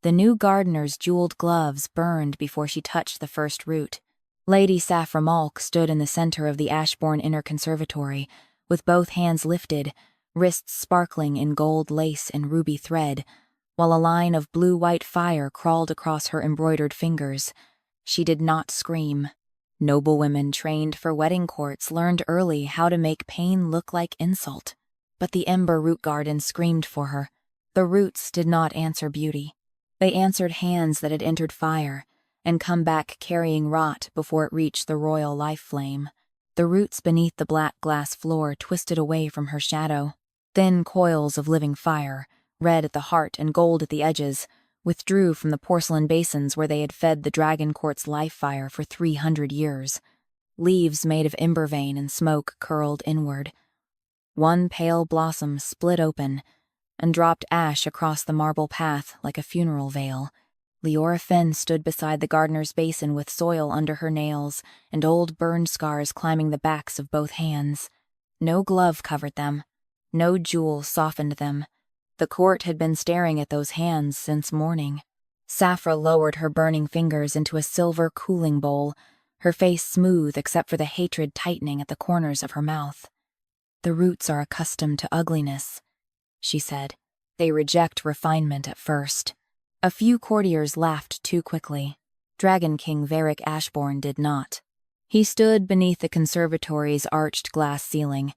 The new gardener's jeweled gloves burned before she touched the first root. Lady Saphra Malk stood in the center of the Ashborne Inner Conservatory, with both hands lifted, wrists sparkling in gold lace and ruby thread, while a line of blue-white fire crawled across her embroidered fingers. She did not scream. Noblewomen trained for wedding courts learned early how to make pain look like insult. But the Ember Root Garden screamed for her. The roots did not answer beauty. They answered hands that had entered fire, and come back carrying rot before it reached the royal life flame. The roots beneath the black glass floor twisted away from her shadow. Thin coils of living fire, red at the heart and gold at the edges, withdrew from the porcelain basins where they had fed the Dragon Court's life fire for 300 years. Leaves made of ember vein and smoke curled inward. One pale blossom split open and dropped ash across the marble path like a funeral veil. Liora Fen stood beside the gardener's basin with soil under her nails and old burn scars climbing the backs of both hands. No glove covered them. No jewel softened them. The court had been staring at those hands since morning. Saphra lowered her burning fingers into a silver cooling bowl, her face smooth except for the hatred tightening at the corners of her mouth. "The roots are accustomed to ugliness," she said. "They reject refinement at first." A few courtiers laughed too quickly. Dragon King Veyric Ashborne did not. He stood beneath the conservatory's arched glass ceiling,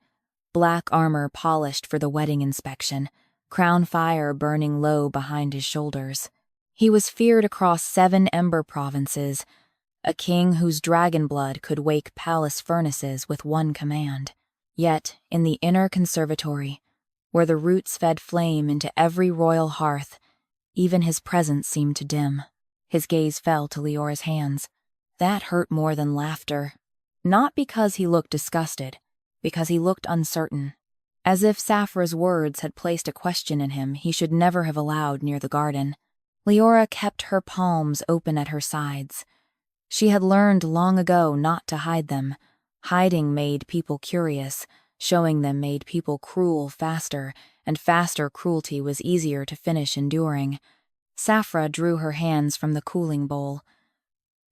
black armor polished for the wedding inspection, crown fire burning low behind his shoulders. He was feared across 7 ember provinces, a king whose dragon blood could wake palace furnaces with one command. Yet, in the inner conservatory, where the roots fed flame into every royal hearth, even his presence seemed to dim. His gaze fell to Liora's hands. That hurt more than laughter. Not because he looked disgusted, because he looked uncertain. As if Saphra's words had placed a question in him he should never have allowed near the garden. Liora kept her palms open at her sides. She had learned long ago not to hide them. Hiding made people curious, showing them made people cruel faster, and faster cruelty was easier to finish enduring. Saphra drew her hands from the cooling bowl.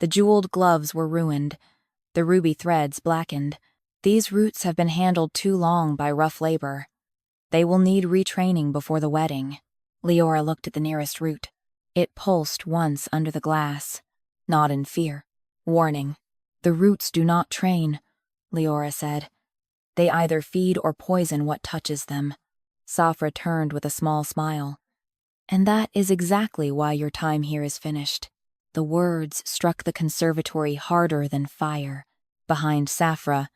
The jeweled gloves were ruined, the ruby threads blackened. These roots have been handled too long by rough labor. They will need retraining before the wedding. Liora looked at the nearest root. It pulsed once under the glass. Not in fear. Warning. "The roots do not train," Liora said. "They either feed or poison what touches them." Saphra turned with a small smile. "And that is exactly why your time here is finished." The words struck the conservatory harder than fire. Behind Saphra,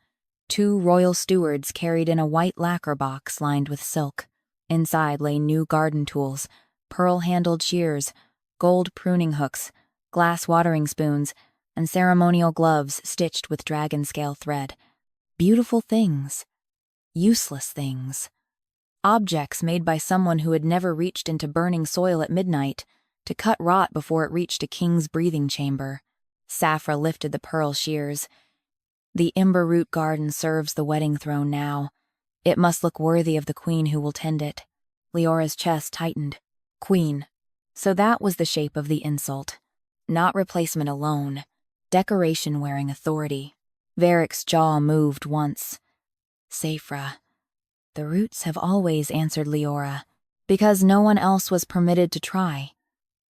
2 royal stewards carried in a white lacquer box lined with silk. Inside lay new garden tools, pearl-handled shears, gold pruning hooks, glass watering spoons, and ceremonial gloves stitched with dragon-scale thread. Beautiful things. Useless things. Objects made by someone who had never reached into burning soil at midnight to cut rot before it reached a king's breathing chamber. Saphra lifted the pearl shears. "The Ember Root Garden serves the wedding throne now. It must look worthy of the queen who will tend it." Liora's chest tightened. Queen. So that was the shape of the insult. Not replacement alone. Decoration wearing authority. Veyric's jaw moved once. Saphra. "The roots have always answered Liora, because no one else was permitted to try,"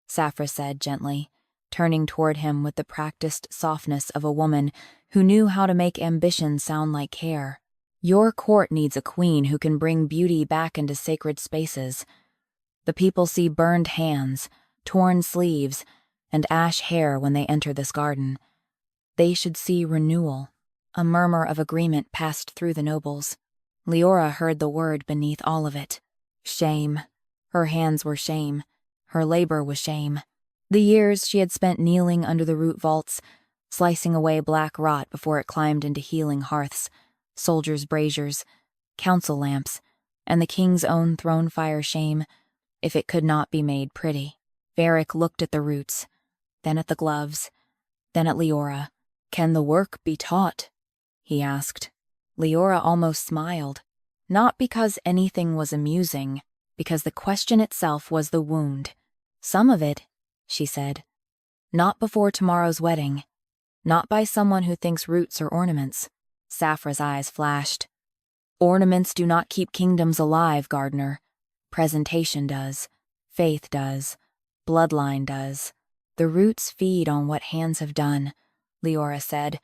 Saphra said gently, turning toward him with the practiced softness of a woman who knew how to make ambition sound like care. "Your court needs a queen who can bring beauty back into sacred spaces. The people see burned hands, torn sleeves, and ash hair when they enter this garden. They should see renewal." A murmur of agreement passed through the nobles. Liora heard the word beneath all of it. Shame. Her hands were shame. Her labor was shame. The years she had spent kneeling under the root vaults, slicing away black rot before it climbed into healing hearths, soldiers' braziers, council lamps, and the king's own throne fire shame, if it could not be made pretty. Veyric looked at the roots, then at the gloves, then at Liora. "Can the work be taught?" he asked. Liora almost smiled, not because anything was amusing, because the question itself was the wound. Some of it she said. Not before tomorrow's wedding. Not by someone who thinks roots are ornaments. Saphra's eyes flashed. Ornaments do not keep kingdoms alive, gardener. Presentation does. Faith does. Bloodline does. The roots feed on what hands have done, Liora said.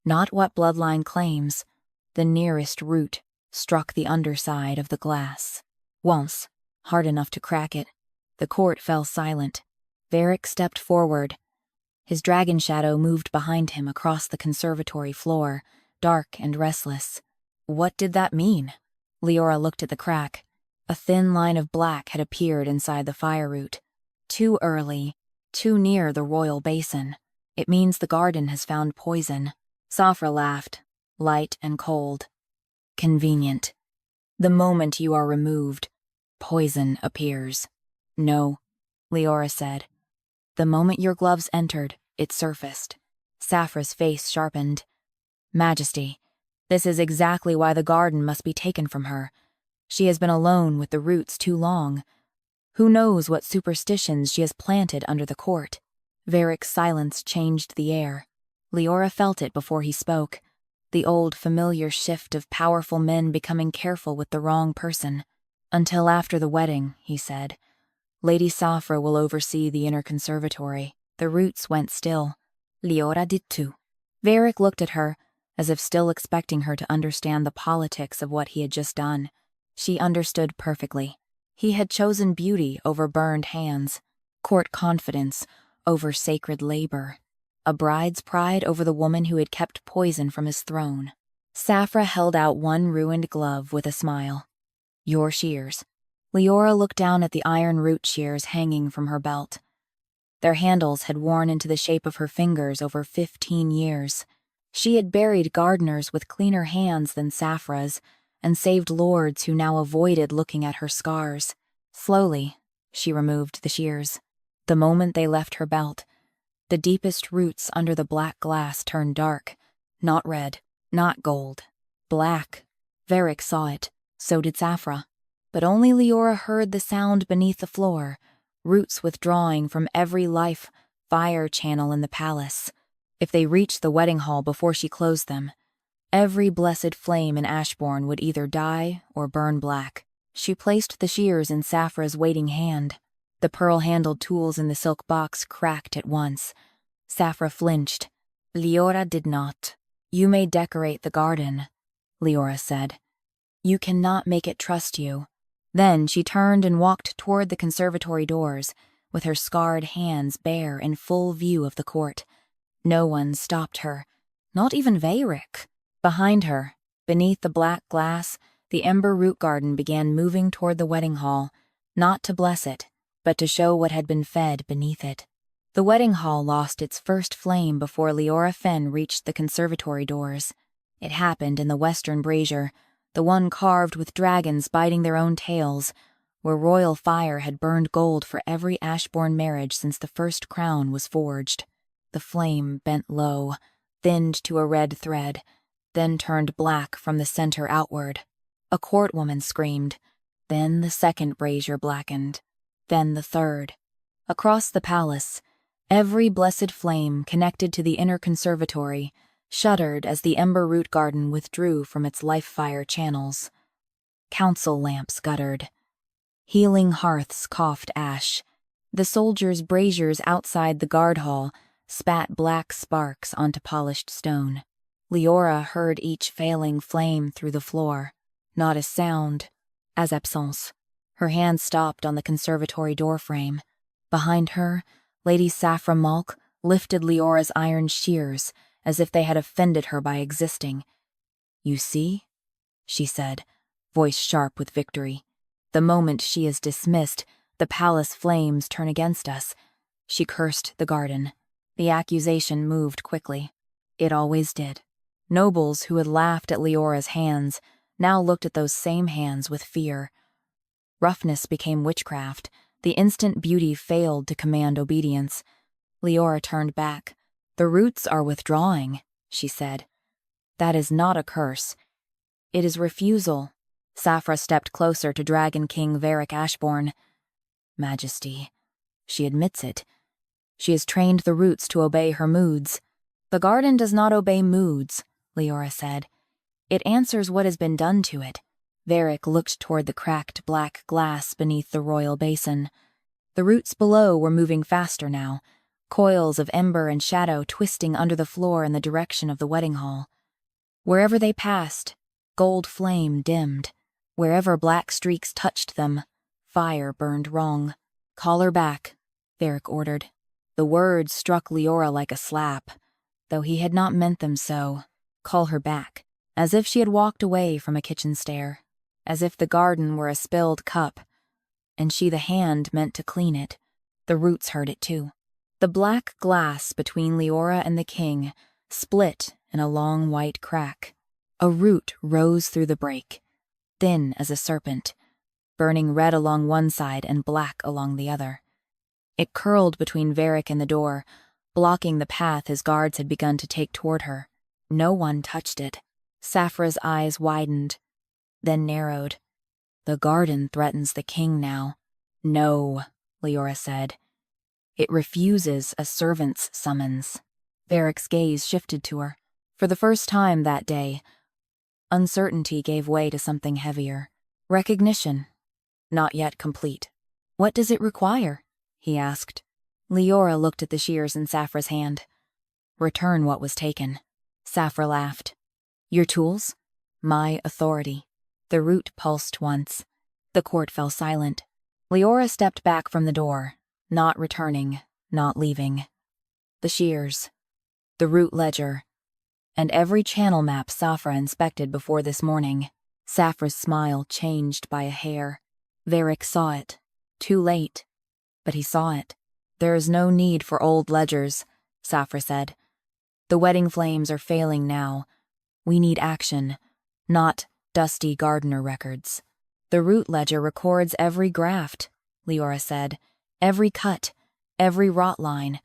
Not what bloodline claims. The nearest root struck the underside of the glass. Once, hard enough to crack it. The court fell silent. Veyric stepped forward. His dragon shadow moved behind him across the conservatory floor, dark and restless. What did that mean? Liora looked at the crack. A thin line of black had appeared inside the fire root. Too early, too near the royal basin. It means the garden has found poison. Saphra laughed, light and cold. Convenient. The moment you are removed, poison appears. No, Liora said. The moment your gloves entered, it surfaced. Saphra's face sharpened. Majesty, this is exactly why the garden must be taken from her. She has been alone with the roots too long. Who knows what superstitions she has planted under the court? Veyric's silence changed the air. Liora felt it before he spoke. The old familiar shift of powerful men becoming careful with the wrong person. Until after the wedding, he said. Lady Saphra will oversee the inner conservatory. The roots went still. Liora did too. Veyric looked at her, as if still expecting her to understand the politics of what he had just done. She understood perfectly. He had chosen beauty over burned hands, court confidence over sacred labor, a bride's pride over the woman who had kept poison from his throne. Saphra held out one ruined glove with a smile. Your shears. Liora looked down at the iron root shears hanging from her belt. Their handles had worn into the shape of her fingers over 15 years. She had buried gardeners with cleaner hands than Saphra's, and saved lords who now avoided looking at her scars. Slowly, she removed the shears. The moment they left her belt, the deepest roots under the black glass turned dark. Not red, not gold. Black. Veyric saw it. So did Saphra. But only Liora heard the sound beneath the floor, roots withdrawing from every life fire channel in the palace. If they reached the wedding hall before she closed them, every blessed flame in Ashborne would either die or burn black. She placed the shears in Saphra's waiting hand. The pearl-handled tools in the silk box cracked at once. Saphra flinched. Liora did not. You may decorate the garden, Liora said. You cannot make it trust you. Then she turned and walked toward the conservatory doors, with her scarred hands bare in full view of the court. No one stopped her, not even Veyric. Behind her, beneath the black glass, the Ember Root Garden began moving toward the wedding hall, not to bless it, but to show what had been fed beneath it. The wedding hall lost its first flame before Liora Fen reached the conservatory doors. It happened in the western brazier, the one carved with dragons biting their own tails, where royal fire had burned gold for every Ashborne marriage since the first crown was forged. The flame bent low, thinned to a red thread, then turned black from the center outward. A courtwoman screamed. Then the second brazier blackened. Then the third. Across the palace, every blessed flame connected to the inner conservatory shuddered as the Ember Root Garden withdrew from its life-fire channels. Council lamps guttered. Healing hearths coughed ash. The soldiers' braziers outside the guard hall spat black sparks onto polished stone. Liora heard each failing flame through the floor. Not a sound. As absence. Her hand stopped on the conservatory doorframe. Behind her, Lady Saphra Malk lifted Leora's iron shears as if they had offended her by existing. You see? She said, voice sharp with victory. The moment she is dismissed, the palace flames turn against us. She cursed the garden. The accusation moved quickly. It always did. Nobles who had laughed at Leora's hands now looked at those same hands with fear. Roughness became witchcraft. The instant beauty failed to command obedience. Liora turned back. The roots are withdrawing, she said. That is not a curse. It is refusal. Saphra stepped closer to Dragon King Veyric Ashborne. Majesty. She admits it. She has trained the roots to obey her moods. The garden does not obey moods, Liora said. It answers what has been done to it. Veyric looked toward the cracked black glass beneath the royal basin. The roots below were moving faster now, coils of ember and shadow twisting under the floor in the direction of the wedding hall. Wherever they passed, gold flame dimmed. Wherever black streaks touched them, fire burned wrong. "Call her back," Veyric ordered. The words struck Liora like a slap, though he had not meant them so. Call her back, as if she had walked away from a kitchen stair, as if the garden were a spilled cup, and she the hand meant to clean it. The roots heard it too. The black glass between Liora and the king split in a long white crack. A root rose through the break, thin as a serpent, burning red along one side and black along the other. It curled between Veyric and the door, blocking the path his guards had begun to take toward her. No one touched it. Saphra's eyes widened, then narrowed. The garden threatens the king now. "No," Liora said. "It refuses a servant's summons." Veyric's gaze shifted to her. For the first time that day, uncertainty gave way to something heavier. Recognition, not yet complete. "What does it require?" he asked. Liora looked at the shears in Saphra's hand. "Return what was taken." Saphra laughed. "Your tools?" "My authority." The root pulsed once. The court fell silent. Liora stepped back from the door, not returning, not leaving. The shears, the root ledger, and every channel map Saphra inspected before this morning. Saphra's smile changed by a hair. Veyric saw it. Too late. But he saw it. "There is no need for old ledgers," Saphra said. "The wedding flames are failing now. We need action, not dusty gardener records." "The root ledger records every graft," Liora said. "Every cut, every rot line,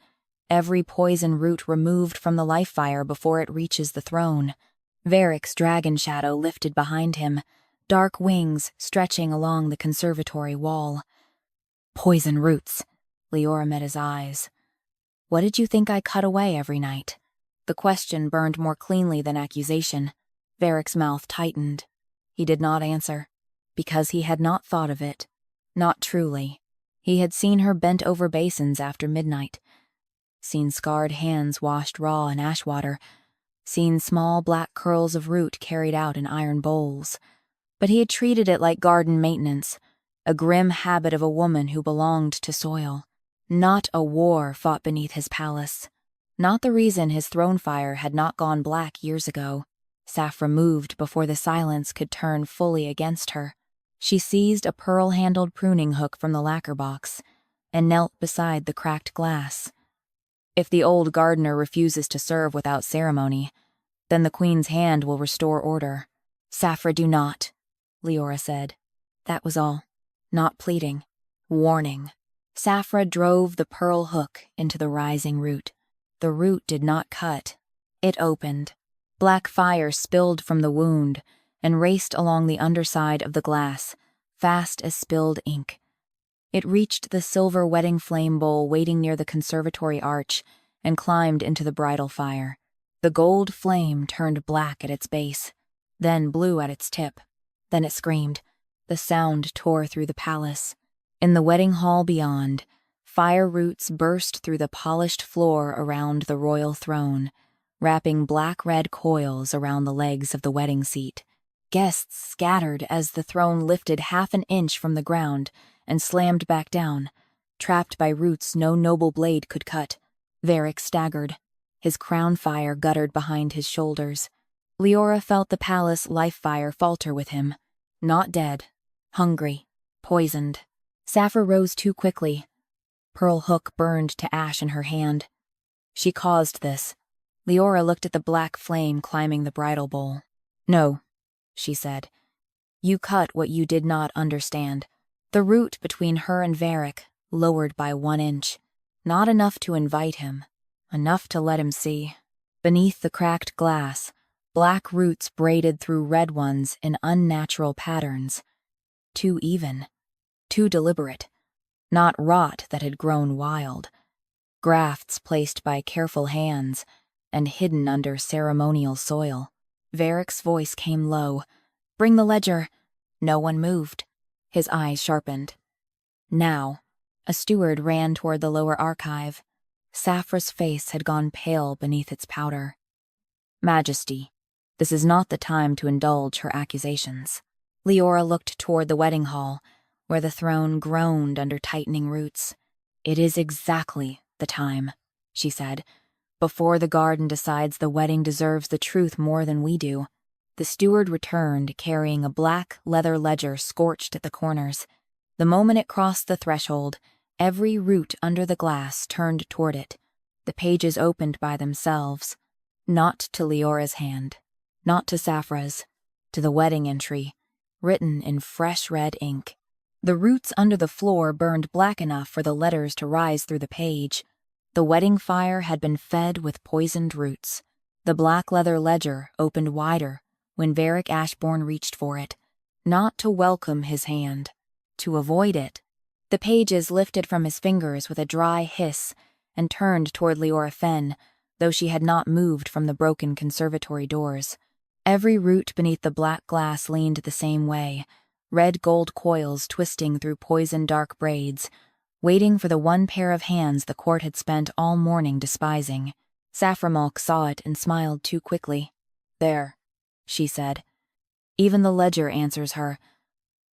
every poison root removed from the life fire before it reaches the throne." Veyric's dragon shadow lifted behind him, dark wings stretching along the conservatory wall. "Poison roots." Liora met his eyes. "What did you think I cut away every night?" The question burned more cleanly than accusation. Veyric's mouth tightened. He did not answer, because he had not thought of it. Not truly. He had seen her bent over basins after midnight, seen scarred hands washed raw in ash water, seen small black curls of root carried out in iron bowls. But he had treated it like garden maintenance, a grim habit of a woman who belonged to soil. Not a war fought beneath his palace. Not the reason his throne fire had not gone black years ago. Saphra moved before the silence could turn fully against her. She seized a pearl-handled pruning hook from the lacquer box and knelt beside the cracked glass. "If the old gardener refuses to serve without ceremony, then the queen's hand will restore order." "Saphra, do not," Liora said. That was all. Not pleading. Warning. Saphra drove the pearl hook into the rising root. The root did not cut. It opened. Black fire spilled from the wound and raced along the underside of the glass, fast as spilled ink. It reached the silver wedding flame bowl waiting near the conservatory arch and climbed into the bridal fire. The gold flame turned black at its base, then blue at its tip. Then it screamed. The sound tore through the palace. In the wedding hall beyond, fire roots burst through the polished floor around the royal throne, wrapping black-red coils around the legs of the wedding seat. Guests scattered as the throne lifted half an inch from the ground and slammed back down, trapped by roots no noble blade could cut. Veyric staggered. His crown fire guttered behind his shoulders. Liora felt the palace life fire falter with him. Not dead. Hungry. Poisoned. Saphra rose too quickly. Pearl hook burned to ash in her hand. She caused this. Liora looked at the black flame climbing the bridal bowl. "No," she said. "You cut what you did not understand." The root between her and Veyric lowered by 1 inch. Not enough to invite him. Enough to let him see. Beneath the cracked glass, black roots braided through red ones in unnatural patterns. Too even. Too deliberate. Not rot that had grown wild. grafts placed by careful hands and hidden under ceremonial soil. Veyric's voice came low. "Bring the ledger." No one moved. His eyes sharpened. Now, a steward ran toward the lower archive. Saphra's face had gone pale beneath its powder. "Majesty, this is not the time to indulge her accusations." Liora looked toward the wedding hall, where the throne groaned under tightening roots. "It is exactly the time," she said, "before the garden decides the wedding deserves the truth more than we do." The steward returned, carrying a black leather ledger scorched at the corners. The moment it crossed the threshold, every root under the glass turned toward it. The pages opened by themselves, not to Liora's hand, not to Saphra's, to the wedding entry, written in fresh red ink. The roots under the floor burned black enough for the letters to rise through the page. The wedding fire had been fed with poisoned roots. The black leather ledger opened wider when Veyric Ashborne reached for it, not to welcome his hand, to avoid it. The pages lifted from his fingers with a dry hiss and turned toward Liora Fen, though she had not moved from the broken conservatory doors. Every root beneath the black glass leaned the same way, red gold coils twisting through poison-dark braids, waiting for the one pair of hands the court had spent all morning despising. Saphra Malk saw it and smiled too quickly. "There," she said. "Even the ledger answers her.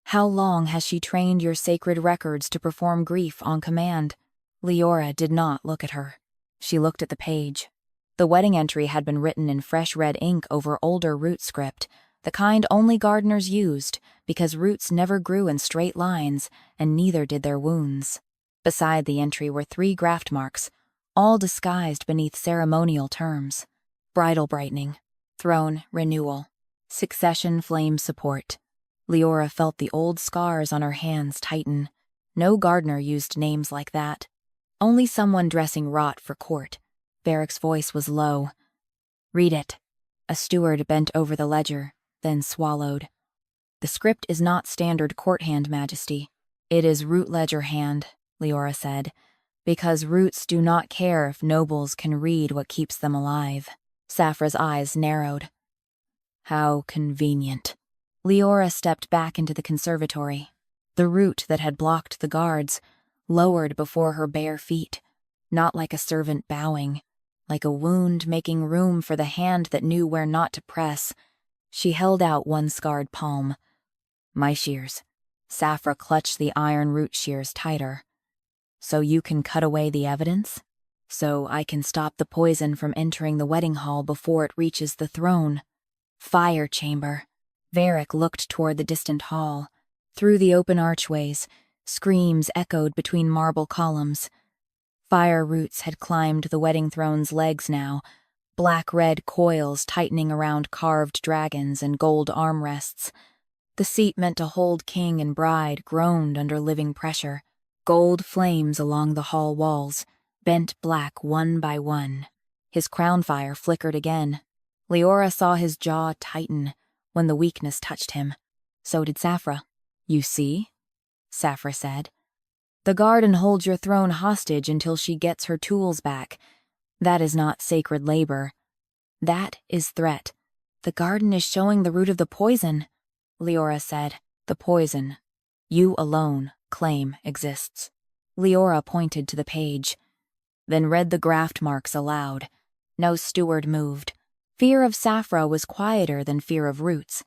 How long has she trained your sacred records to perform grief on command?" Liora did not look at her. She looked at the page. The wedding entry had been written in fresh red ink over older root script, the kind only gardeners used because roots never grew in straight lines and neither did their wounds. Beside the entry were 3 graft marks, all disguised beneath ceremonial terms: bridal brightening, throne renewal, succession flame support. Liora felt the old scars on her hands tighten. No gardener used names like that. Only someone dressing rot for court. Veyric's voice was low. "Read it." A steward bent over the ledger, then swallowed. "The script is not standard court hand, Majesty. It is root ledger hand," Liora said, "because roots do not care if nobles can read what keeps them alive." Saphra's eyes narrowed. "How convenient." Liora stepped back into the conservatory. The root that had blocked the guards lowered before her bare feet, not like a servant bowing, like a wound making room for the hand that knew where not to press. She held out one scarred palm. "My shears." Saphra clutched the iron root shears tighter. "So you can cut away the evidence? So I can stop the poison from entering the wedding hall before it reaches the throne." Fire chamber. Veyric looked toward the distant hall. Through the open archways, screams echoed between marble columns. Fire roots had climbed the wedding throne's legs now, black-red coils tightening around carved dragons and gold armrests. The seat meant to hold king and bride groaned under living pressure. Gold flames along the hall walls, bent black one by one. His crown fire flickered again. Liora saw his jaw tighten when the weakness touched him. So did Saphra. "You see?" Saphra said. "The garden holds your throne hostage until she gets her tools back. That is not sacred labor. That is threat. The garden is showing the root of the poison," Liora said. "The poison you alone claim exists." Liora pointed to the page, then read the graft marks aloud. No steward moved. Fear of Saphra was quieter than fear of roots,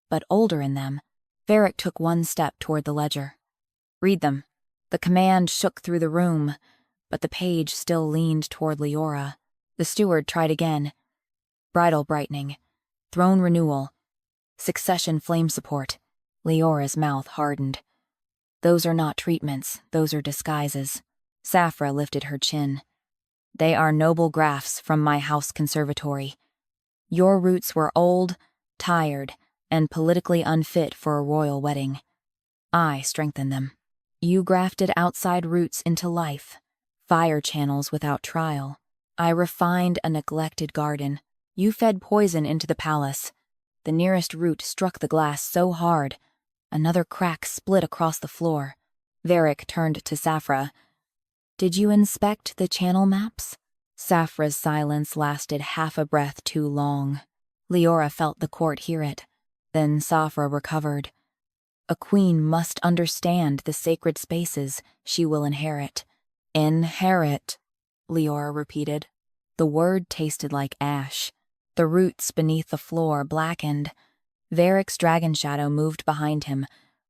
but older in them. Veyric took one step toward the ledger. "Read them." The command shook through the room, but the page still leaned toward Liora. The steward tried again. "Bridal brightening, throne renewal, succession flame support." Leora's mouth hardened. "Those are not treatments, those are disguises." Saphra lifted her chin. "They are noble grafts from my house conservatory. Your roots were old, tired, and politically unfit for a royal wedding. I strengthened them. You grafted outside roots into life, fire channels without trial. I refined a neglected garden. You fed poison into the palace. The nearest root struck the glass so hard, another crack split across the floor." Veyric turned to Saphra. Did you inspect the channel maps? Saphra's silence lasted half a breath too long. Liora felt the court hear it. Then Saphra recovered. A queen must understand the sacred spaces she will inherit. Inherit, Liora repeated. The word tasted like ash. The roots beneath the floor blackened. Veyric's dragon shadow moved behind him,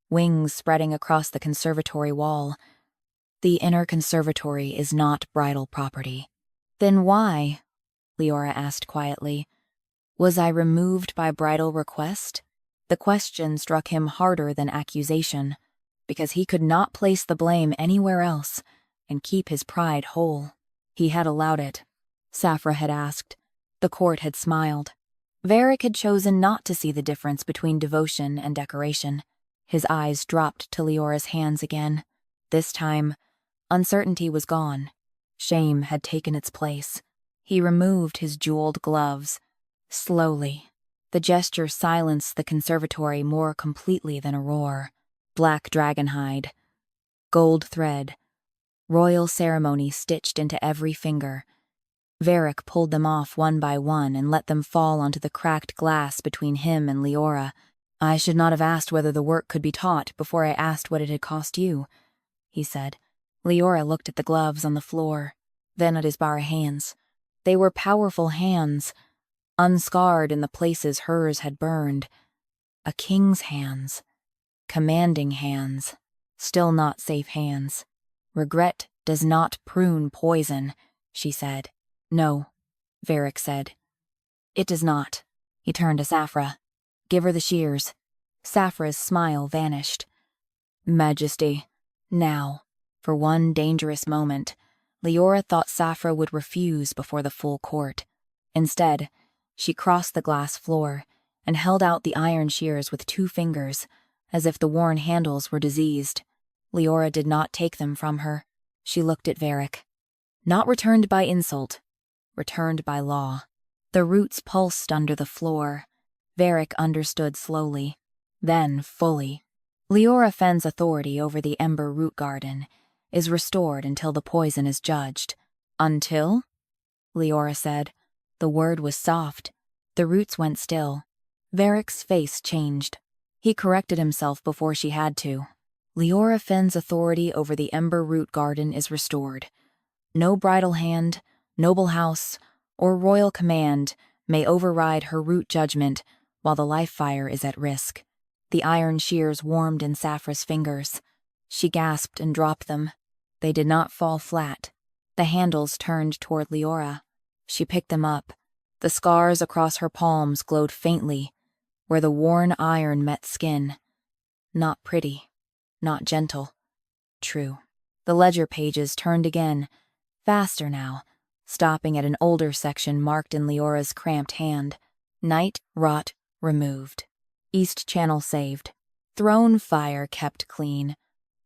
wings spreading across the conservatory wall. The inner conservatory is not bridal property. Then why? Liora asked quietly. Was I removed by bridal request? The question struck him harder than accusation, because he could not place the blame anywhere else and keep his pride whole. He had allowed it. Saphra had asked. The court had smiled. Veyric had chosen not to see the difference between devotion and decoration. His eyes dropped to Leora's hands again. This time, uncertainty was gone. Shame had taken its place. He removed his jeweled gloves. Slowly. The gesture silenced the conservatory more completely than a roar. Black dragon hide. Gold thread. Royal ceremony stitched into every finger. Veyric pulled them off one by one and let them fall onto the cracked glass between him and Liora. I should not have asked whether the work could be taught before I asked what it had cost you, he said. Liora looked at the gloves on the floor, then at his bare hands. They were powerful hands, unscarred in the places hers had burned. A king's hands. Commanding hands. Still not safe hands. Regret does not prune poison, she said. No, Veyric said. It does not. He turned to Saphra. Give her the shears. Saphra's smile vanished. Majesty. Now, for one dangerous moment, Liora thought Saphra would refuse before the full court. Instead, she crossed the glass floor and held out the iron shears with 2 fingers, as if the worn handles were diseased. Liora did not take them from her. She looked at Veyric. Not returned by insult. Returned by law. The roots pulsed under the floor. Veyric understood slowly, then fully. Liora Fen's authority over the Ember Root Garden is restored until the poison is judged. Until? Liora said. The word was soft. The roots went still. Veyric's face changed. He corrected himself before she had to. Liora Fen's authority over the Ember Root Garden is restored. No bridal hand, noble house, or royal command may override her root judgment while the life fire is at risk. The iron shears warmed in Saphra's fingers. She gasped and dropped them. They did not fall flat. The handles turned toward Liora. She picked them up. The scars across her palms glowed faintly, where the worn iron met skin. Not pretty. Not gentle. True. The ledger pages turned again, faster now, stopping at an older section marked in Leora's cramped hand. Night rot removed. East Channel saved. Throne fire kept clean.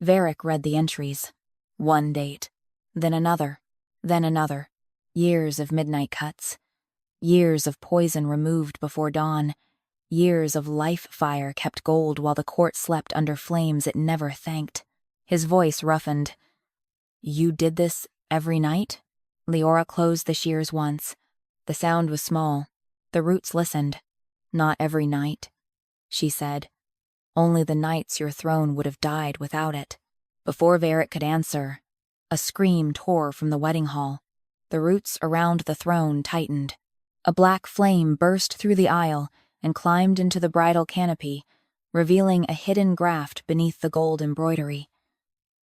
Veyric read the entries. One date. Then another. Then another. Years of midnight cuts. Years of poison removed before dawn. Years of life fire kept gold while the court slept under flames it never thanked. His voice roughened. You did this every night? Liora closed the shears once. The sound was small. The roots listened. Not every night, she said. Only the nights your throne would have died without it. Before Veyric could answer, a scream tore from the wedding hall. The roots around the throne tightened. A black flame burst through the aisle and climbed into the bridal canopy, revealing a hidden graft beneath the gold embroidery.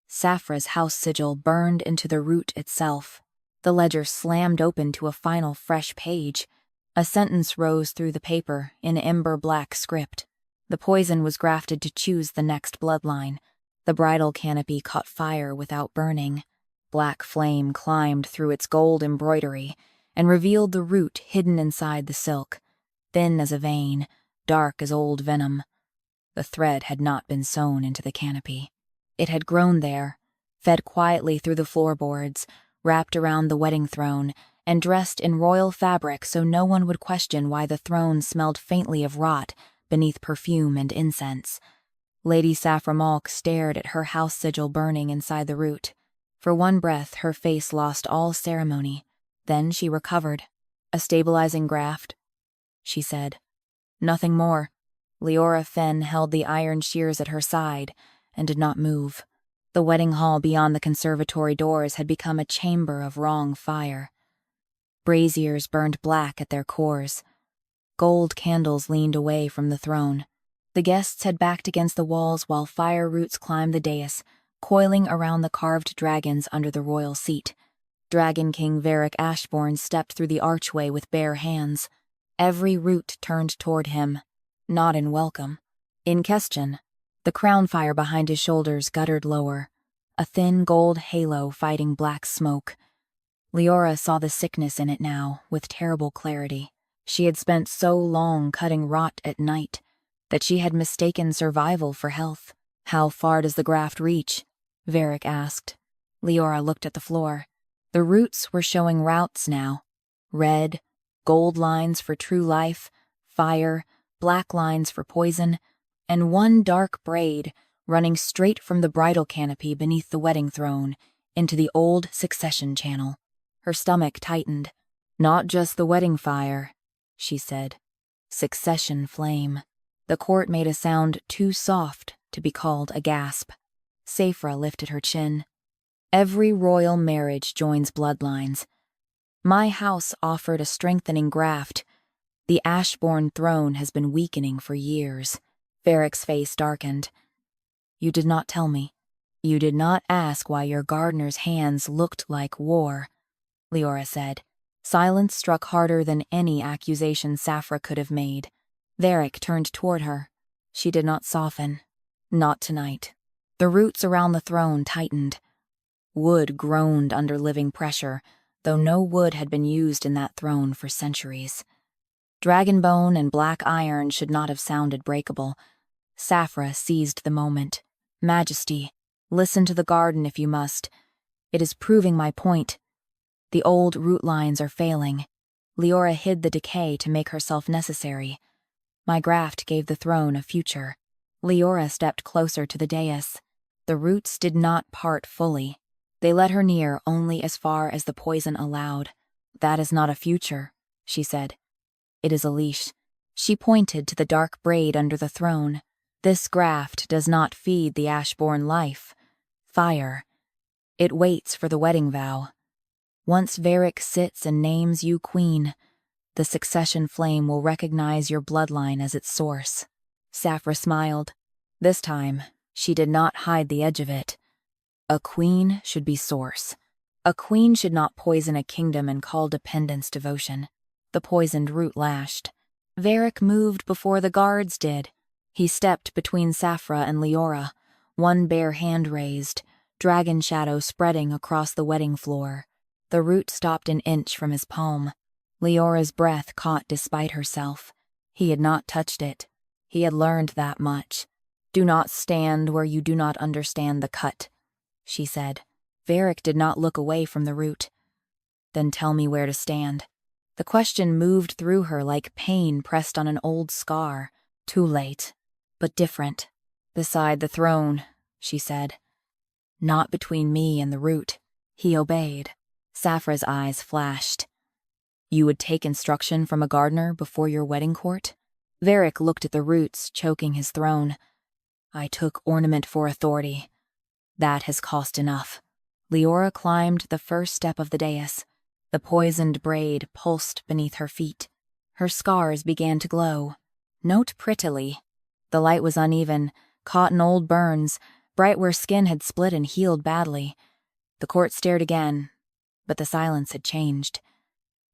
Saphra's house sigil burned into the root itself. The ledger slammed open to a final fresh page. A sentence rose through the paper in ember-black script. The poison was grafted to choose the next bloodline. The bridal canopy caught fire without burning. Black flame climbed through its gold embroidery and revealed the root hidden inside the silk, thin as a vein, dark as old venom. The thread had not been sewn into the canopy. It had grown there, fed quietly through the floorboards, wrapped around the wedding throne, and dressed in royal fabric so no one would question why the throne smelled faintly of rot beneath perfume and incense. Lady Saphra Malk stared at her house sigil burning inside the root. For one breath, her face lost all ceremony. Then she recovered. "A stabilizing graft," she said. "Nothing more." Liora Fen held the iron shears at her side and did not move. The wedding hall beyond the conservatory doors had become a chamber of wrong fire. Braziers burned black at their cores. Gold candles leaned away from the throne. The guests had backed against the walls while fire roots climbed the dais, coiling around the carved dragons under the royal seat. Dragon King Veyric Ashborne stepped through the archway with bare hands. Every root turned toward him, not in welcome, in question. The crown fire behind his shoulders guttered lower, a thin gold halo fighting black smoke. Liora saw the sickness in it now, with terrible clarity. She had spent so long cutting rot at night that she had mistaken survival for health. "How far does the graft reach?" Veyric asked. Liora looked at the floor. The roots were showing routes now. Red, gold lines for true life, fire, black lines for poison, and one dark braid running straight from the bridal canopy beneath the wedding throne into the old succession channel. Her stomach tightened. "Not just the wedding fire," she said. "Succession flame." The court made a sound too soft to be called a gasp. Saphra lifted her chin. "Every royal marriage joins bloodlines. My house offered a strengthening graft. The Ashborne throne has been weakening for years." Veric's face darkened. "You did not tell me. You did not ask why your gardener's hands looked like war," Liora said. Silence struck harder than any accusation Saphra could have made. Veyric turned toward her. She did not soften. Not tonight. The roots around the throne tightened. Wood groaned under living pressure, though no wood had been used in that throne for centuries. Dragon bone and black iron should not have sounded breakable. Saphra seized the moment. "Majesty, listen to the garden if you must. It is proving my point. The old root lines are failing." Liora hid the decay to make herself necessary. "My graft gave the throne a future." Liora stepped closer to the dais. The roots did not part fully. They let her near only as far as the poison allowed. "That is not a future," she said. "It is a leash." She pointed to the dark braid under the throne. "This graft does not feed the Ashborne life. Fire. It waits for the wedding vow. Once Veyric sits and names you queen, the succession flame will recognize your bloodline as its source." Saphra smiled. This time, she did not hide the edge of it. A queen should be source. A queen should not poison a kingdom and call dependence devotion. The poisoned root lashed. Veyric moved before the guards did. He stepped between Saphra and Liora, one bare hand raised, dragon shadow spreading across the wedding floor. The root stopped an inch from his palm. Leora's breath caught despite herself. He had not touched it. He had learned that much. "Do not stand where you do not understand the cut," she said. Veyric did not look away from the root. "Then tell me where to stand." The question moved through her like pain pressed on an old scar. Too late, but different. "Beside the throne," she said. "Not between me and the root." He obeyed. Saphra's eyes flashed. "You would take instruction from a gardener before your wedding court?" Veyric looked at the roots choking his throne. "I took ornament for authority. That has cost enough." Liora climbed the first step of the dais. The poisoned braid pulsed beneath her feet. Her scars began to glow. Note prettily. The light was uneven, caught in old burns, bright where skin had split and healed badly. The court stared again, but the silence had changed.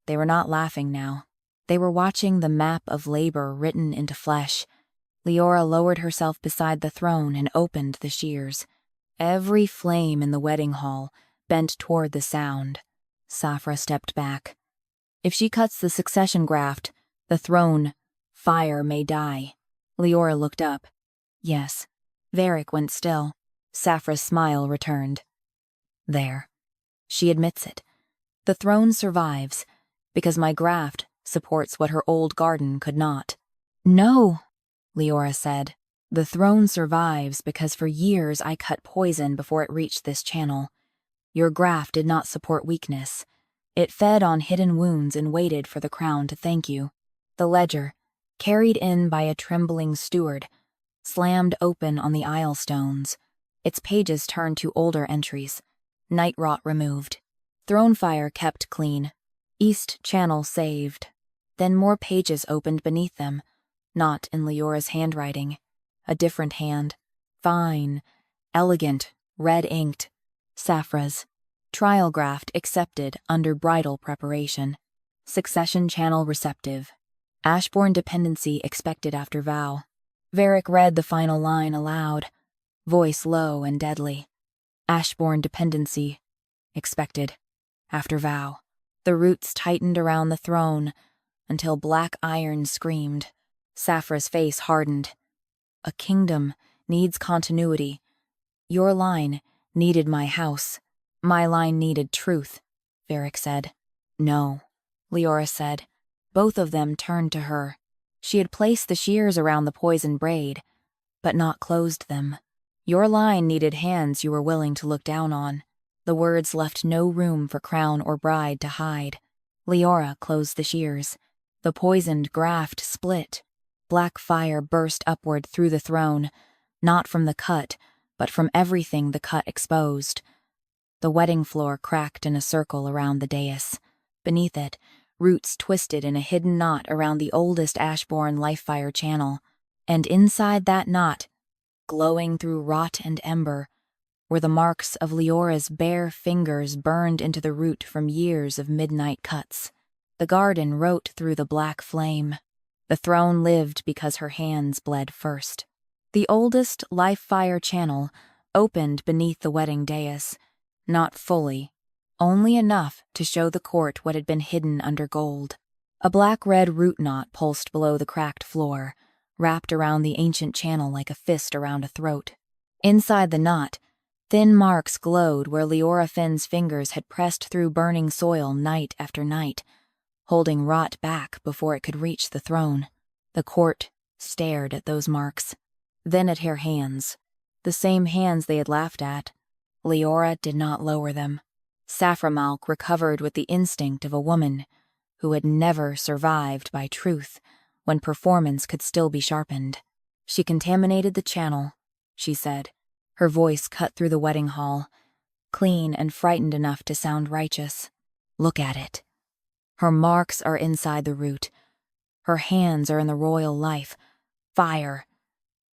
They were not laughing now. They were watching the map of labor written into flesh. Liora lowered herself beside the throne and opened the shears. Every flame in the wedding hall bent toward the sound. Saphra stepped back. "If she cuts the succession graft, the throne, fire may die." Liora looked up. "Yes." Veyric went still. Saphra's smile returned. "There. She admits it. The throne survives, because my graft supports what her old garden could not." "No," Liora said. "The throne survives because for years I cut poison before it reached this channel. Your graft did not support weakness. It fed on hidden wounds and waited for the crown to thank you. The ledger, carried in by a trembling steward, slammed open on the aisle stones. Its pages turned to older entries. Night rot removed. Throne fire kept clean. East Channel saved. Then more pages opened beneath them, not in Leora's handwriting. A different hand. Fine, elegant, red-inked. Saphra's. Trial graft accepted under bridal preparation. Succession channel receptive. Ashborne dependency expected after vow. Veyric read the final line aloud, voice low and deadly. Ashborne dependency expected after vow. The roots tightened around the throne until black iron screamed. Saphra's face hardened. A kingdom needs continuity. Your line needed my house. My line needed truth, Veyric said. No, Liora said. Both of them turned to her. She had placed the shears around the poison braid, but not closed them. Your line needed hands you were willing to look down on. The words left no room for crown or bride to hide. Liora closed the shears. The poisoned graft split. Black fire burst upward through the throne, not from the cut, but from everything the cut exposed. The wedding floor cracked in a circle around the dais. Beneath it, roots twisted in a hidden knot around the oldest Ashborne life-fire channel, and inside that knot, glowing through rot and ember, were the marks of Leora's bare fingers burned into the root from years of midnight cuts. The garden wrote through the black flame. The throne lived because her hands bled first. The oldest life-fire channel opened beneath the wedding dais, not fully, only enough to show the court what had been hidden under gold. A black-red root knot pulsed below the cracked floor, wrapped around the ancient channel like a fist around a throat. Inside the knot, thin marks glowed where Liora Fen's fingers had pressed through burning soil night after night, holding rot back before it could reach the throne. The court stared at those marks, then at her hands, the same hands they had laughed at. Liora did not lower them. Saphra Malk recovered with the instinct of a woman who had never survived by truth when performance could still be sharpened. She contaminated the channel, she said, her voice cut through the wedding hall, clean and frightened enough to sound righteous. Look at it. Her marks are inside the root. Her hands are in the royal life. Fire.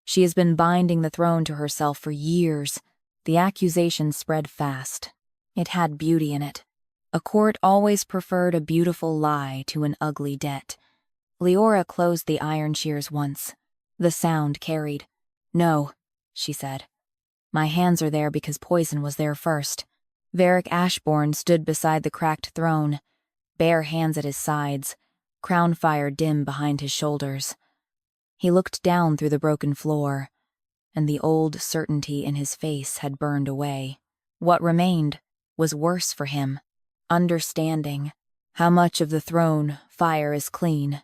She has been binding the throne to herself for years. The accusation spread fast. It had beauty in it. A court always preferred a beautiful lie to an ugly debt. Liora closed the iron shears once. The sound carried. No, she said. My hands are there because poison was there first. Veyric Ashborne stood beside the cracked throne, bare hands at his sides, crown fire dim behind his shoulders. He looked down through the broken floor, and the old certainty in his face had burned away. What remained was worse for him. Understanding. How much of the throne fire is clean?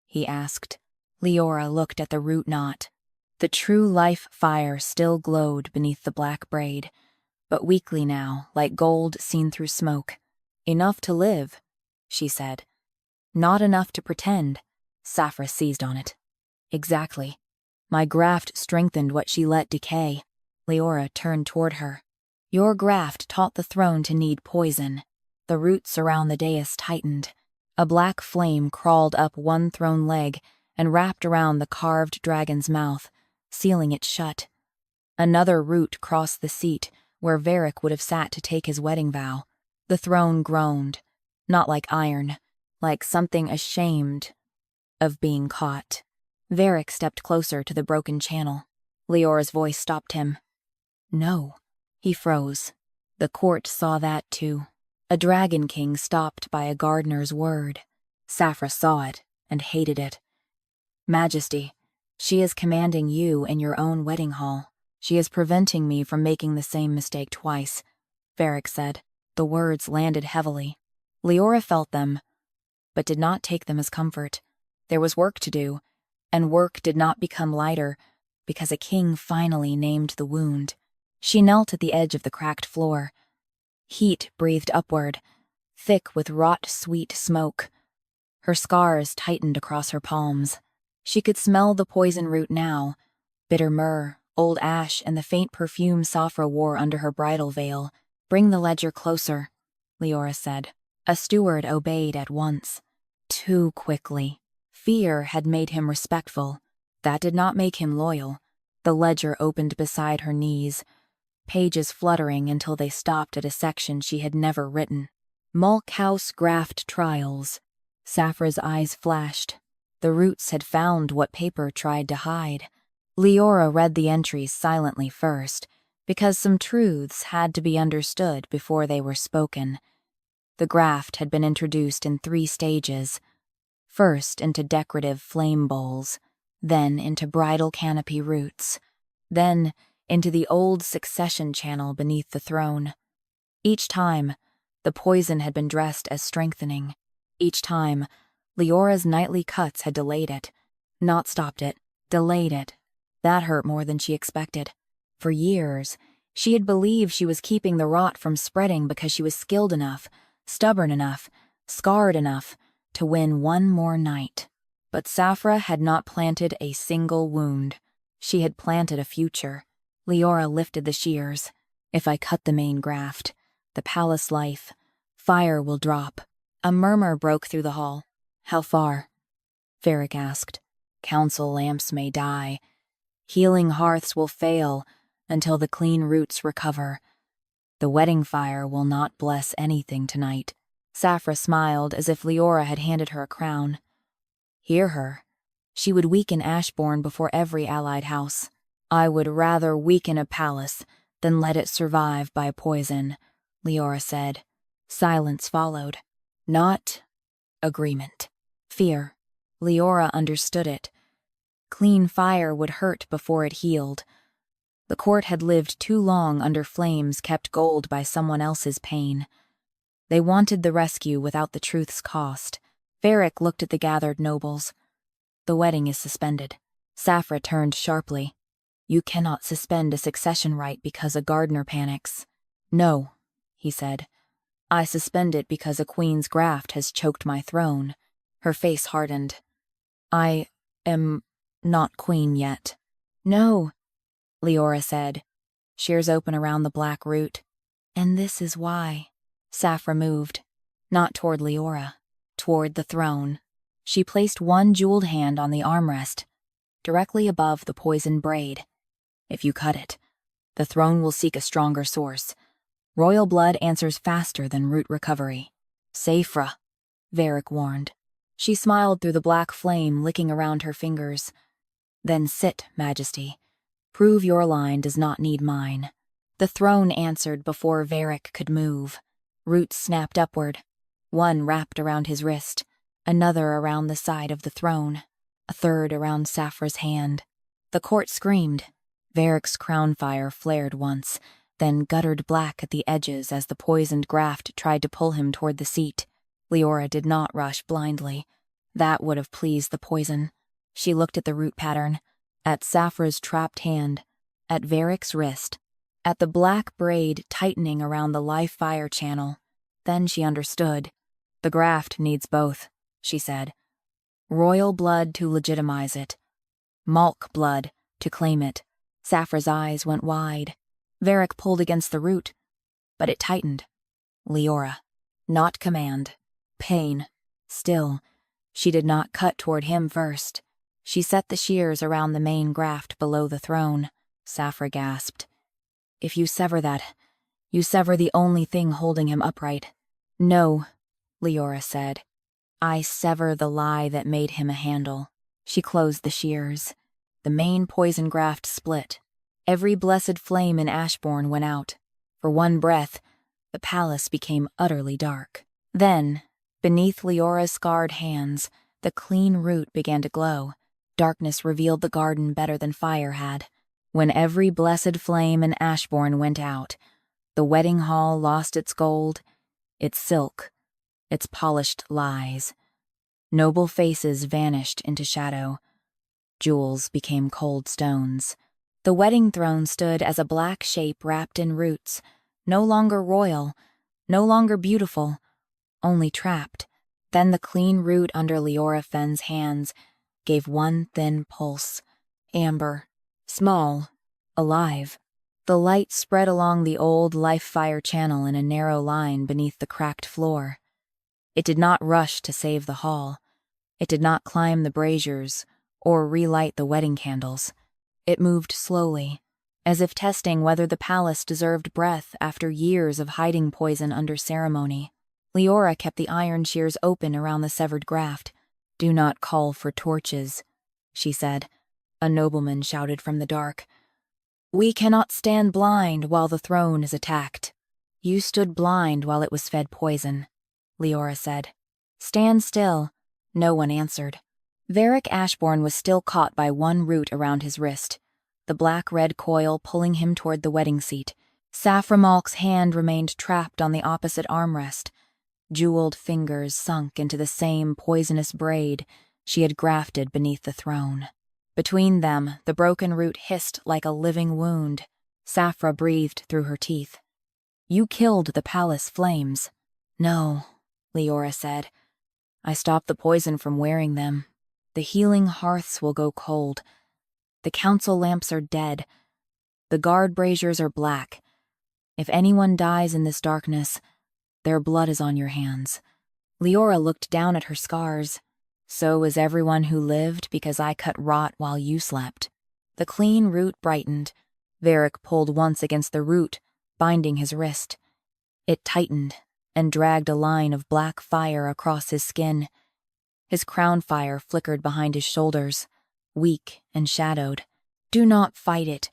He asked. Liora looked at the root knot. The true life fire still glowed beneath the black braid, but weakly now, like gold seen through smoke. Enough to live, she said. Not enough to pretend. Saphra seized on it. Exactly. My graft strengthened what she let decay. Liora turned toward her. Your graft taught the throne to need poison. The roots around the dais tightened. A black flame crawled up one throne leg and wrapped around the carved dragon's mouth, sealing it shut. Another root crossed the seat where Veyric would have sat to take his wedding vow. The throne groaned, not like iron, like something ashamed of being caught. Veyric stepped closer to the broken channel. Leora's voice stopped him. No. He froze. The court saw that too. A Dragon King stopped by a gardener's word. Saphra saw it and hated it. Majesty, she is commanding you in your own wedding hall. She is preventing me from making the same mistake twice, Veyric said. The words landed heavily. Liora felt them, but did not take them as comfort. There was work to do, and work did not become lighter because a king finally named the wound. She knelt at the edge of the cracked floor. Heat breathed upward, thick with wrought sweet smoke. Her scars tightened across her palms. She could smell the poison root now, bitter myrrh, old ash, and the faint perfume Saphra wore under her bridal veil. "Bring the ledger closer," Liora said. A steward obeyed at once. Too quickly. Fear had made him respectful. That did not make him loyal. The ledger opened beside her knees, pages fluttering until they stopped at a section she had never written. Malk House Graft Trials. Saphra's eyes flashed. The roots had found what paper tried to hide. Liora read the entries silently first, because some truths had to be understood before they were spoken. The graft had been introduced in 3 stages. First into decorative flame bowls, then into bridal canopy roots, then into the old succession channel beneath the throne. Each time, the poison had been dressed as strengthening. Each time, Leora's nightly cuts had delayed it. Not stopped it, delayed it. That hurt more than she expected. For years, she had believed she was keeping the rot from spreading because she was skilled enough, stubborn enough, scarred enough to win one more night. But Saphra had not planted a single wound. She had planted a future. Liora lifted the shears. "If I cut the main graft, the palace life, fire will drop." A murmur broke through the hall. "How far?" Veyric asked. "Council lamps may die. Healing hearths will fail until the clean roots recover. The wedding fire will not bless anything tonight." Saphra smiled as if Liora had handed her a crown. Hear her. She would weaken Ashborne before every allied house. "I would rather weaken a palace than let it survive by poison," Liora said. Silence followed. Not agreement. Fear. Liora understood it. Clean fire would hurt before it healed. The court had lived too long under flames kept gold by someone else's pain. They wanted the rescue without the truth's cost. Veyric looked at the gathered nobles. "The wedding is suspended." Saphra turned sharply. "You cannot suspend a succession rite because a gardener panics." "No," he said. "I suspend it because a queen's graft has choked my throne." Her face hardened. "I am not queen yet." "No," Liora said. Shears open around the black root. "And this is why." Saphra moved. Not toward Liora. Toward the throne. She placed one jeweled hand on the armrest, directly above the poisoned braid. "If you cut it, the throne will seek a stronger source. Royal blood answers faster than root recovery." "Saphra," Veyric warned. She smiled through the black flame licking around her fingers. "Then sit, Majesty. Prove your line does not need mine." The throne answered before Veyric could move. Roots snapped upward. One wrapped around his wrist, another around the side of the throne, a third around Saphra's hand. The court screamed. Veyric's crown fire flared once, then guttered black at the edges as the poisoned graft tried to pull him toward the seat. Liora did not rush blindly. That would have pleased the poison. She looked at the root pattern, at Saphra's trapped hand, at Veyric's wrist, at the black braid tightening around the life fire channel. Then she understood. "The graft needs both," she said. "Royal blood to legitimize it. Malk blood to claim it." Saphra's eyes went wide. Veyric pulled against the root, but it tightened. Liora. Not command. Pain. Still, she did not cut toward him first. She set the shears around the main graft below the throne. Saphra gasped. "If you sever that, you sever the only thing holding him upright." "No," Liora said. "I sever the lie that made him a handle." She closed the shears. The main poison graft split. Every blessed flame in Ashborne went out. For one breath, the palace became utterly dark. Then, beneath Leora's scarred hands, the clean root began to glow. Darkness revealed the garden better than fire had. When every blessed flame in Ashborne went out, the wedding hall lost its gold, its silk, its polished lies. Noble faces vanished into shadow. Jewels became cold stones. The wedding throne stood as a black shape wrapped in roots, no longer royal, No longer beautiful, only trapped. Then the clean root under Liora Fen's hands gave one thin pulse. Amber. Small. Alive. The light spread along the old life-fire channel in a narrow line beneath the cracked floor. It did not rush to save the hall. It did not climb the braziers or relight the wedding candles. It moved slowly, as if testing whether the palace deserved breath after years of hiding poison under ceremony. Liora kept the iron shears open around the severed graft. "Do not call for torches," she said. A nobleman shouted from the dark. "We cannot stand blind while the throne is attacked." "You stood blind while it was fed poison," Liora said. "Stand still." No one answered. Veyric Ashborne was still caught by one root around his wrist, the black-red coil pulling him toward the wedding seat. Saphra Malk's hand remained trapped on the opposite armrest. Jeweled fingers sunk into the same poisonous braid she had grafted beneath the throne. Between them, the broken root hissed like a living wound. Saphra breathed through her teeth. "You killed the palace flames." "No," Liora said. "I stopped the poison from wearing them. The healing hearths will go cold. The council lamps are dead. The guard braziers are black. If anyone dies in this darkness, their blood is on your hands." Liora looked down at her scars. "So is everyone who lived because I cut rot while you slept." The clean root brightened. Veyric pulled once against the root, binding his wrist. It tightened and dragged a line of black fire across his skin. His crown fire flickered behind his shoulders, weak and shadowed. "Do not fight it,"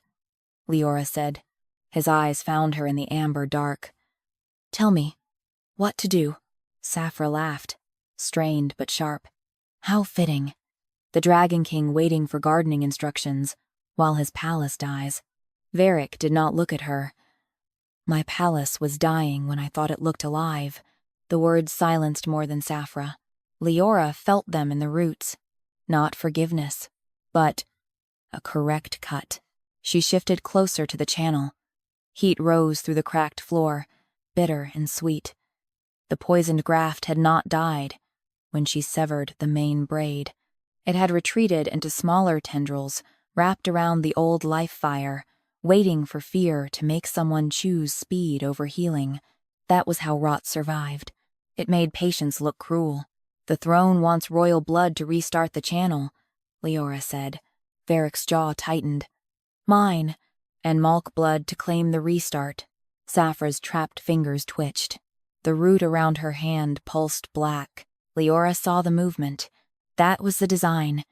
Liora said. His eyes found her in the amber dark. "Tell me, what to do?" Saphra laughed, strained but sharp. How fitting. The Dragon King waiting for gardening instructions, while his palace dies. Veyric did not look at her. "My palace was dying when I thought it looked alive." The words silenced more than Saphra. Liora felt them in the roots. Not forgiveness, but a correct cut. She shifted closer to the channel. Heat rose through the cracked floor, bitter and sweet. The poisoned graft had not died when she severed the main braid. It had retreated into smaller tendrils, wrapped around the old life fire, waiting for fear to make someone choose speed over healing. That was how rot survived. It made patience look cruel. "The throne wants royal blood to restart the channel," Liora said. Veyric's jaw tightened. "Mine, and Malk blood to claim the restart." Saphra's trapped fingers twitched. The root around her hand pulsed black. Liora saw the movement. That was the design.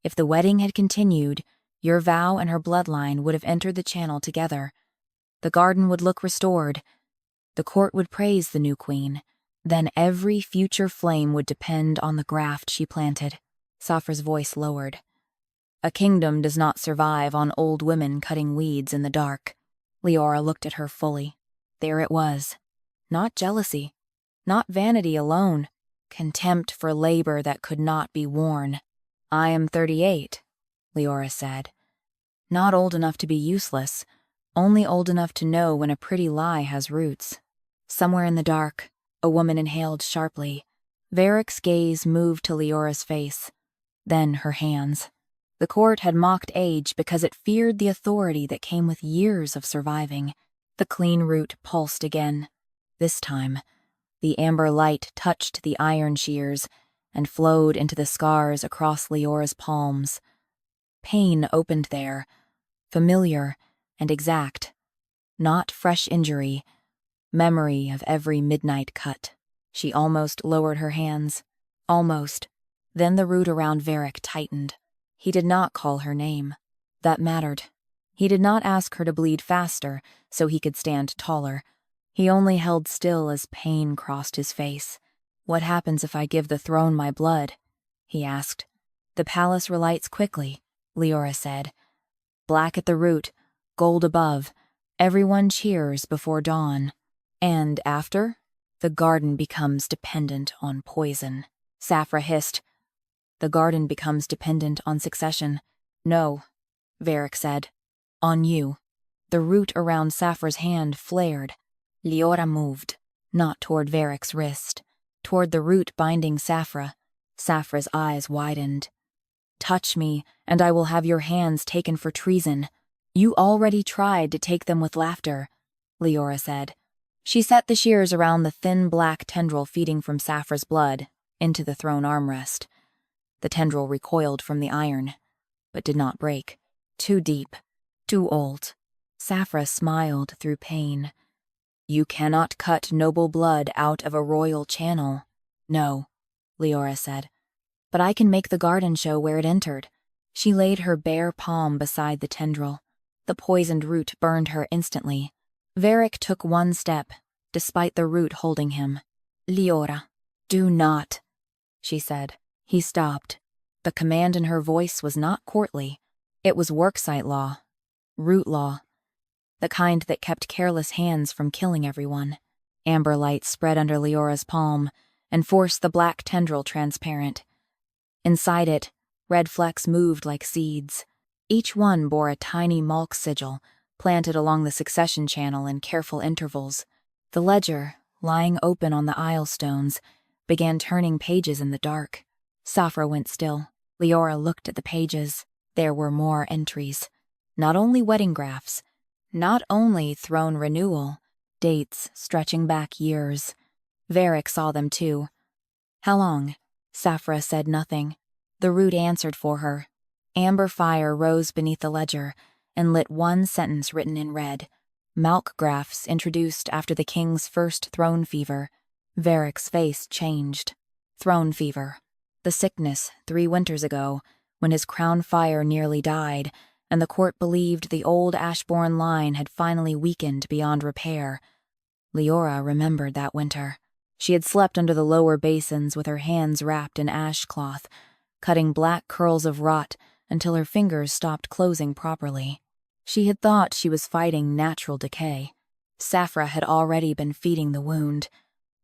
If the wedding had continued, your vow and her bloodline would have entered the channel together. The garden would look restored. The court would praise the new queen. Then every future flame would depend on the graft she planted. Saphra's voice lowered. "A kingdom does not survive on old women cutting weeds in the dark." Liora looked at her fully. There it was. Not jealousy. Not vanity alone. Contempt for labor that could not be worn. "I am 38, Liora said. "Not old enough to be useless, only old enough to know when a pretty lie has roots." Somewhere in the dark, a woman inhaled sharply. Veyric's gaze moved to Liora's face, then her hands. The court had mocked age because it feared the authority that came with years of surviving. The clean root pulsed again. This time, the amber light touched the iron shears and flowed into the scars across Liora's palms. Pain opened there, familiar and exact. Not fresh injury, memory of every midnight cut. She almost lowered her hands. Almost. Then the root around Veyric tightened. He did not call her name. That mattered. He did not ask her to bleed faster so he could stand taller. He only held still as pain crossed his face. "What happens if I give the throne my blood?" he asked. "The palace relights quickly," Liora said. "Black at the root, gold above. Everyone cheers before dawn. And after, the garden becomes dependent on poison." Saphra hissed. "The garden becomes dependent on succession." "No," Veyric said. "On you." The root around Saphra's hand flared. Liora moved. not toward Veyric's wrist, toward the root binding Saphra. Saphra's eyes widened. "Touch me, and I will have your hands taken for treason. You already tried to take them with laughter," Liora said. She set the shears around the thin black tendril feeding from Saphra's blood into the throne armrest. The tendril recoiled from the iron, but did not break. Too deep, too old. Saphra smiled through pain. "You cannot cut noble blood out of a royal channel." "No," Liora said. "But I can make the garden show where it entered." She laid her bare palm beside the tendril. The poisoned root burned her instantly. Veyric took one step, despite the root holding him. "Liora, do not," she said. He stopped. The command in her voice was not courtly. It was worksite law. Root law. The kind that kept careless hands from killing everyone. Amber light spread under Leora's palm and forced the black tendril transparent. Inside it, red flecks moved like seeds. Each one bore a tiny Malk sigil, planted along the succession channel in careful intervals. The ledger, lying open on the aisle stones, began turning pages in the dark. Saphra went still. Liora looked at the pages. There were more entries. Not only wedding graphs, not only throne renewal, dates stretching back years. Veyric saw them too. "How long?" Saphra said nothing. The root answered for her. Amber fire rose beneath the ledger and lit one sentence written in red. Malk graphs introduced after the king's first throne fever. Veyric's face changed. Throne fever. The sickness 3 winters ago, when his crown fire nearly died, and the court believed the old Ashborne line had finally weakened beyond repair. Liora remembered that winter. She had slept under the lower basins with her hands wrapped in ash cloth, cutting black curls of rot until her fingers stopped closing properly. She had thought she was fighting natural decay. Saphra had already been feeding the wound.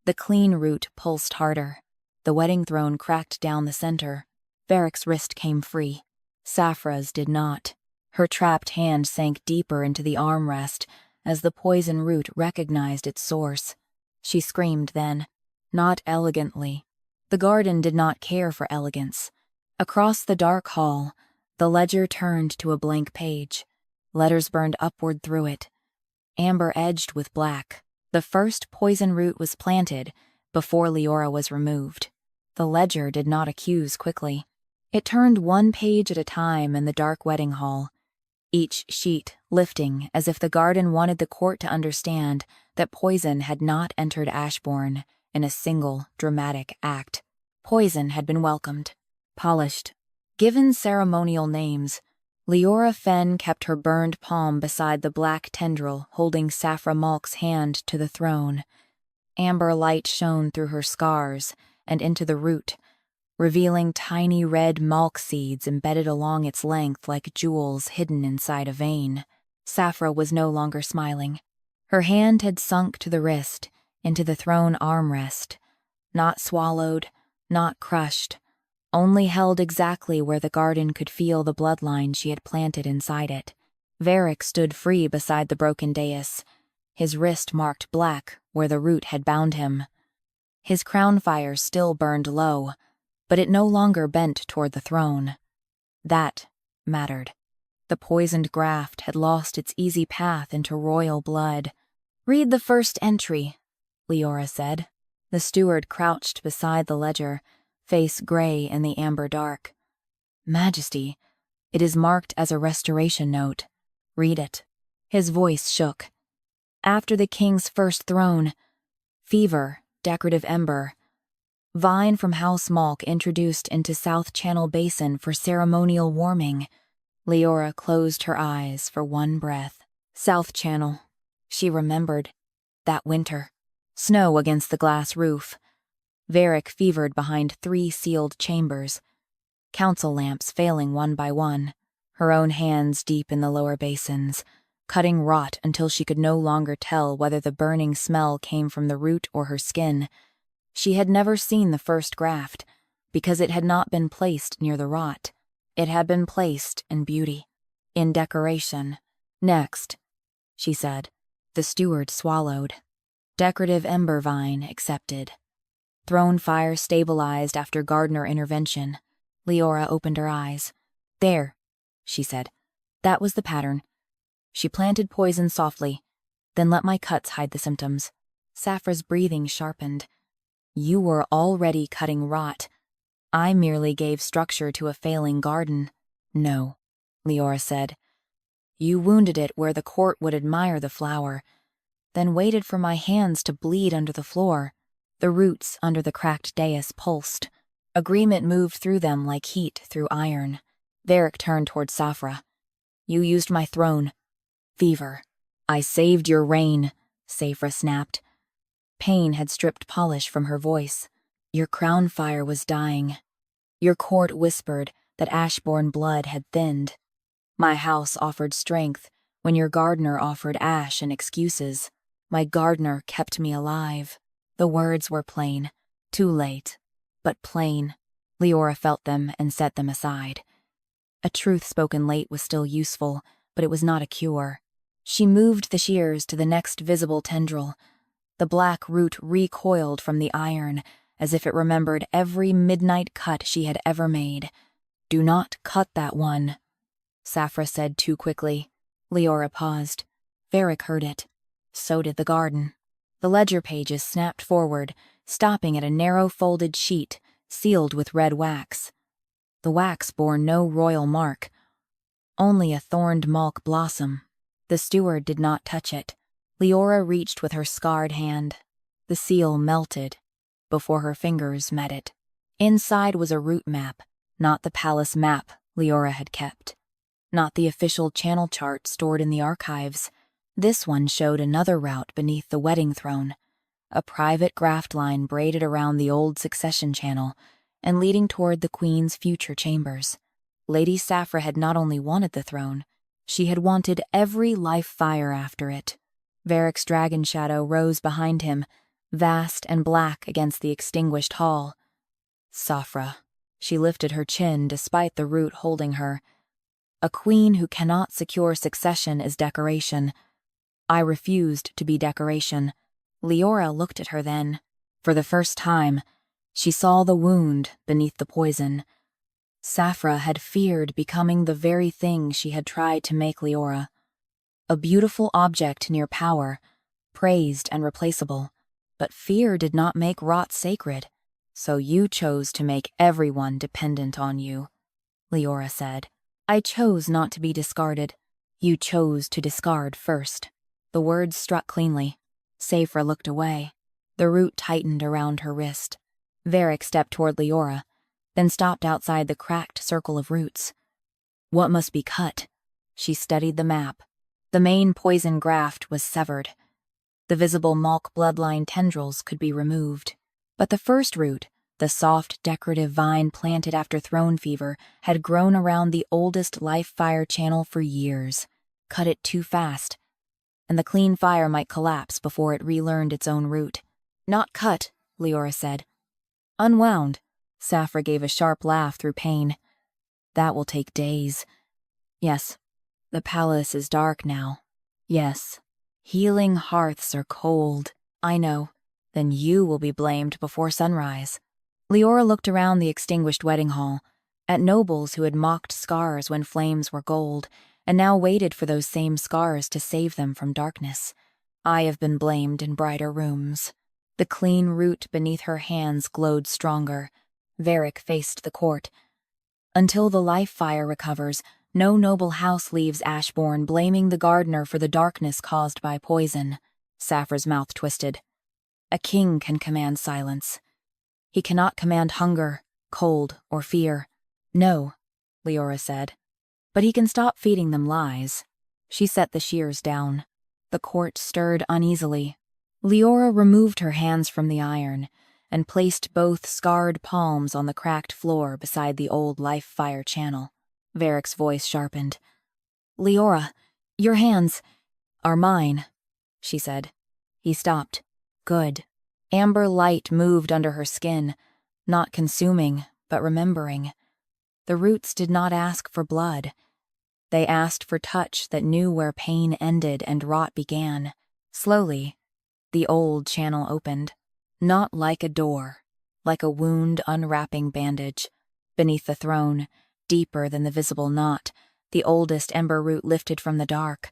The clean root pulsed harder. The wedding throne cracked down the center. Veyric's wrist came free. Saphra's did not. Her trapped hand sank deeper into the armrest as the poison root recognized its source. She screamed then, not elegantly. The garden did not care for elegance. Across the dark hall, the ledger turned to a blank page. Letters burned upward through it, amber edged with black. The first poison root was planted before Liora was removed. The ledger did not accuse quickly. It turned one page at a time in the dark wedding hall, each sheet lifting as if the garden wanted the court to understand that poison had not entered Ashborne in a single dramatic act. Poison had been welcomed, polished, given ceremonial names. Liora Fen kept her burned palm beside the black tendril holding Saphra Malk's hand to the throne. Amber light shone through her scars and into the root, revealing tiny red Malk seeds embedded along its length like jewels hidden inside a vein. Saphra was no longer smiling. Her hand had sunk to the wrist, into the throne armrest, not swallowed, not crushed, only held exactly where the garden could feel the bloodline she had planted inside it. Veyric stood free beside the broken dais, his wrist marked black where the root had bound him. His crown fire still burned low, but it no longer bent toward the throne. That mattered. The poisoned graft had lost its easy path into royal blood. "Read the first entry," Liora said. The steward crouched beside the ledger, face gray in the amber dark. "Majesty, it is marked as a restoration note. Read it." His voice shook. "After the king's first throne, fever, decorative ember. Vine from House Malk introduced into South Channel Basin for ceremonial warming." Liora closed her eyes for one breath. South Channel. She remembered. That winter. Snow against the glass roof. Veyric fevered behind 3 sealed chambers. Council lamps failing one by one. Her own hands deep in the lower basins, cutting rot until she could no longer tell whether the burning smell came from the root or her skin. She had never seen the first graft, because it had not been placed near the rot. It had been placed in beauty, in decoration. "Next," she said. The steward swallowed. Decorative ember vine accepted. Throne fire stabilized after gardener intervention. Liora opened her eyes. There, she said. That was the pattern. She planted poison softly, then let my cuts hide the symptoms. Saphra's breathing sharpened. You were already cutting rot. I merely gave structure to a failing garden. No, Liora said. You wounded it where the court would admire the flower, then waited for my hands to bleed under the floor. The roots under the cracked dais pulsed. Agreement moved through them like heat through iron. Veyric turned toward Saphra. You used my throne. Fever. I saved your reign, Saphra snapped. Pain had stripped polish from her voice. Your crown fire was dying. Your court whispered that Ashborne blood had thinned. My house offered strength when your gardener offered ash and excuses. My gardener kept me alive. The words were plain. Too late. But plain. Liora felt them and set them aside. A truth spoken late was still useful, but it was not a cure. She moved the shears to the next visible tendril. The black root recoiled from the iron, as if it remembered every midnight cut she had ever made. Do not cut that one, Saphra said too quickly. Liora paused. Veyric heard it. So did the garden. The ledger pages snapped forward, stopping at a narrow folded sheet, sealed with red wax. The wax bore no royal mark, only a thorned Malk blossom. The steward did not touch it. Liora reached with her scarred hand. The seal melted before her fingers met it. Inside was a route map, not the palace map Liora had kept. Not the official channel chart stored in the archives. This one showed another route beneath the wedding throne, a private graft line braided around the old succession channel and leading toward the queen's future chambers. Lady Saphra had not only wanted the throne, she had wanted every life fire after it. Veyric's dragon shadow rose behind him, vast and black against the extinguished hall. Saphra. She lifted her chin despite the root holding her. A queen who cannot secure succession is decoration. I refused to be decoration. Liora looked at her then. For the first time, she saw the wound beneath the poison. Saphra had feared becoming the very thing she had tried to make Liora. A beautiful object near power, praised and replaceable. But fear did not make rot sacred. So you chose to make everyone dependent on you, Liora said. I chose not to be discarded. You chose to discard first. The words struck cleanly. Saphra looked away. The root tightened around her wrist. Veyric stepped toward Liora, then stopped outside the cracked circle of roots. What must be cut? She studied the map. The main poison graft was severed. The visible Malk bloodline tendrils could be removed. But the first root, the soft, decorative vine planted after throne fever, had grown around the oldest life fire channel for years. Cut it too fast, and the clean fire might collapse before it relearned its own route. Not cut, Liora said. Unwound. Saphra gave a sharp laugh through pain. That will take days. Yes, the palace is dark now. Yes, healing hearths are cold. I know. Then you will be blamed before sunrise. Liora looked around the extinguished wedding hall, at nobles who had mocked scars when flames were gold, and now waited for those same scars to save them from darkness. I have been blamed in brighter rooms. The clean root beneath her hands glowed stronger. Veyric faced the court. Until the life fire recovers, no noble house leaves Ashborne blaming the gardener for the darkness caused by poison. Saphra's mouth twisted. A king can command silence. He cannot command hunger, cold, or fear. No, Liora said. But he can stop feeding them lies. She set the shears down. The court stirred uneasily. Liora removed her hands from the iron and placed both scarred palms on the cracked floor beside the old life fire channel. Veyric's voice sharpened. Liora, your hands are mine, she said. He stopped. Good. Amber light moved under her skin, not consuming, but remembering. The roots did not ask for blood. They asked for touch that knew where pain ended and rot began. Slowly, The old channel opened. Not like a door, like a wound unwrapping bandage. Beneath the throne, deeper than the visible knot, the oldest ember root lifted from the dark.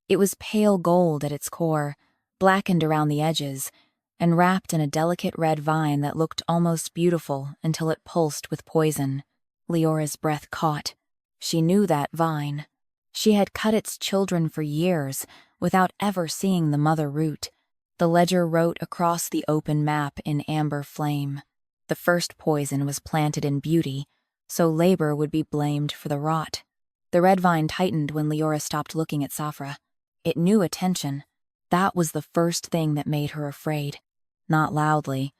It was pale gold at its core, blackened around the edges, and wrapped in a delicate red vine that looked almost beautiful until it pulsed with poison. Leora's breath caught. She knew that vine. She had cut its children for years without ever seeing the mother root. The ledger wrote across the open map in amber flame. The first poison was planted in beauty, so labor would be blamed for the rot. The red vine tightened when Liora stopped looking at Saphra. It knew attention. That was the first thing that made her afraid. Not loudly.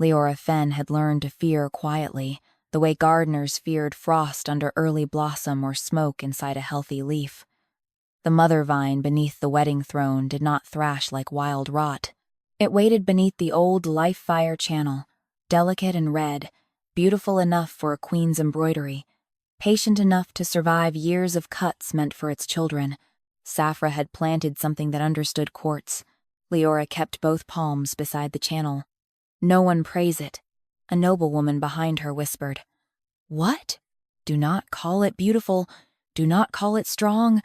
Liora Fen had learned to fear quietly, the way gardeners feared frost under early blossom or smoke inside a healthy leaf. The mother vine beneath the wedding throne did not thrash like wild rot. It waited beneath the old life-fire channel, delicate and red, beautiful enough for a queen's embroidery, patient enough to survive years of cuts meant for its children. Saphra had planted something that understood quartz. Liora kept both palms beside the channel. "No one praise it," a noblewoman behind her whispered. "What? Do not call it beautiful. Do not call it strong.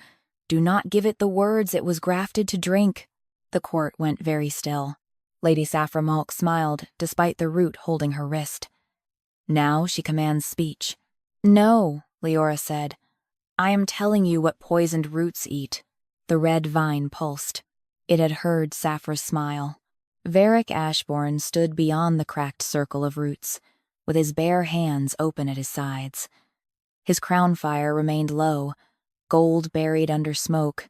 Do not give it the words it was grafted to drink." The court went very still. Lady Saphra Malk smiled, despite the root holding her wrist. Now she commands speech. "No," Liora said. "I am telling you what poisoned roots eat." The red vine pulsed. It had heard Saphra's smile. Veyric Ashborne stood beyond the cracked circle of roots, with his bare hands open at his sides. His crown fire remained low, gold buried under smoke,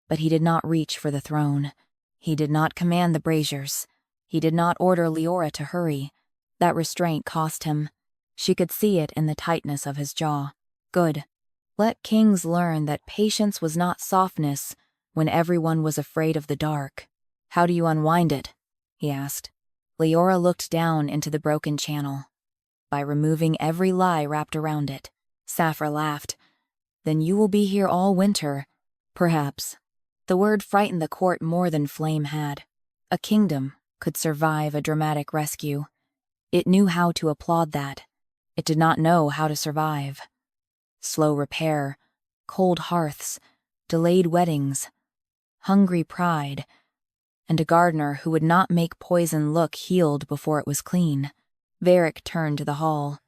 but he did not reach for the throne. He did not command the braziers. He did not order Liora to hurry. That restraint cost him. She could see it in the tightness of his jaw. Good. Let kings learn that patience was not softness when everyone was afraid of the dark. "How do you unwind it?" he asked. Liora looked down into the broken channel. "By removing every lie wrapped around it." Saphra laughed. "Then you will be here all winter." "Perhaps." The word frightened the court more than Flame had. A kingdom could survive a dramatic rescue. It knew how to applaud that. It did not know how to survive. Slow repair, cold hearths, delayed weddings, hungry pride, and a gardener who would not make poison look healed before it was clean. Veyric turned to the hall.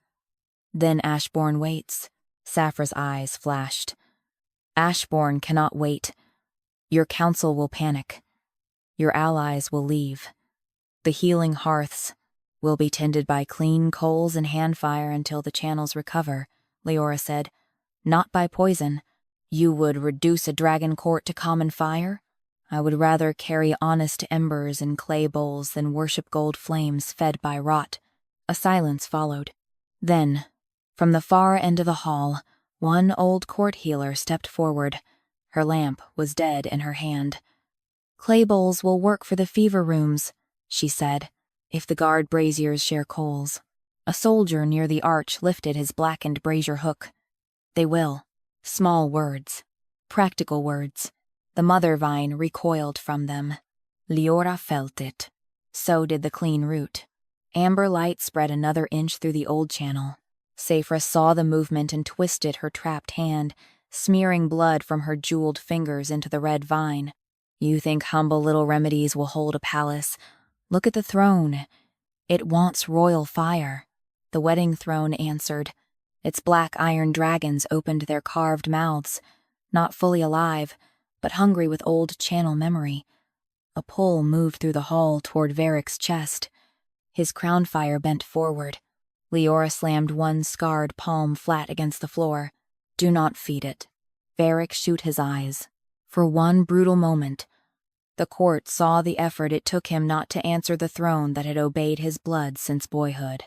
"Then Ashborne waits." Saphra's eyes flashed. "Ashborne cannot wait. Your council will panic. Your allies will leave. The healing hearths will be tended by clean coals and handfire until the channels recover," Liora said. "Not by poison. You would reduce a dragon court to common fire? I would rather carry honest embers in clay bowls than worship gold flames fed by rot." A silence followed. Then, from the far end of the hall, one old court healer stepped forward. Her lamp was dead in her hand. "Clay bowls will work for the fever rooms," she said, "if the guard braziers share coals." A soldier near the arch lifted his blackened brazier hook. "They will." Small words. Practical words. The mother vine recoiled from them. Liora felt it. So did the clean root. Amber light spread another inch through the old channel. Saphra saw the movement and twisted her trapped hand, smearing blood from her jeweled fingers into the red vine. "You think humble little remedies will hold a palace? Look at the throne. It wants royal fire." The wedding throne answered. Its black iron dragons opened their carved mouths, not fully alive, but hungry with old channel memory. A pull moved through the hall toward Veyric's chest. His crown fire bent forward. Liora slammed one scarred palm flat against the floor. "Do not feed it." Veyric shut his eyes. For one brutal moment, the court saw the effort it took him not to answer the throne that had obeyed his blood since boyhood.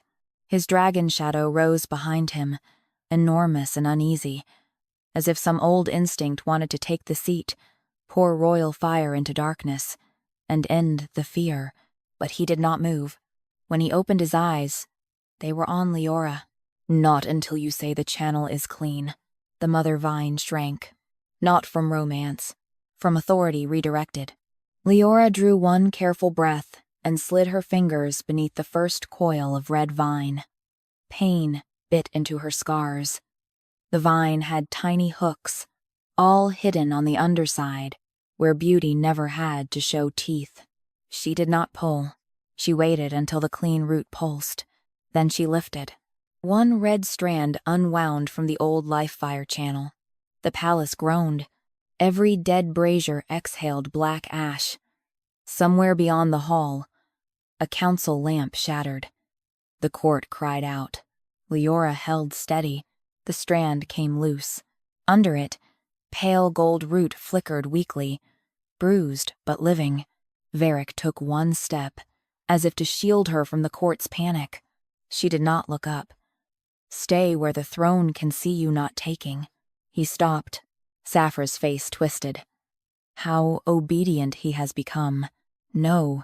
His dragon shadow rose behind him, enormous and uneasy, as if some old instinct wanted to take the seat, pour royal fire into darkness, and end the fear, but he did not move. When he opened his eyes, they were on Liora. "Not until you say the channel is clean." The mother vine shrank. Not from romance, from authority redirected. Liora drew one careful breath and slid her fingers beneath the first coil of red vine. Pain bit into her scars. The vine had tiny hooks, all hidden on the underside, where beauty never had to show teeth. She did not pull. She waited until the clean root pulsed. Then she lifted. One red strand unwound from the old life fire channel. The palace groaned. Every dead brazier exhaled black ash. Somewhere beyond the hall, a council lamp shattered. The court cried out. Liora held steady. The strand came loose. Under it, pale gold root flickered weakly. Bruised but living, Veyric took one step, as if to shield her from the court's panic. She did not look up. "Stay where the throne can see you not taking." He stopped. Saphra's face twisted. How obedient he has become. "No,"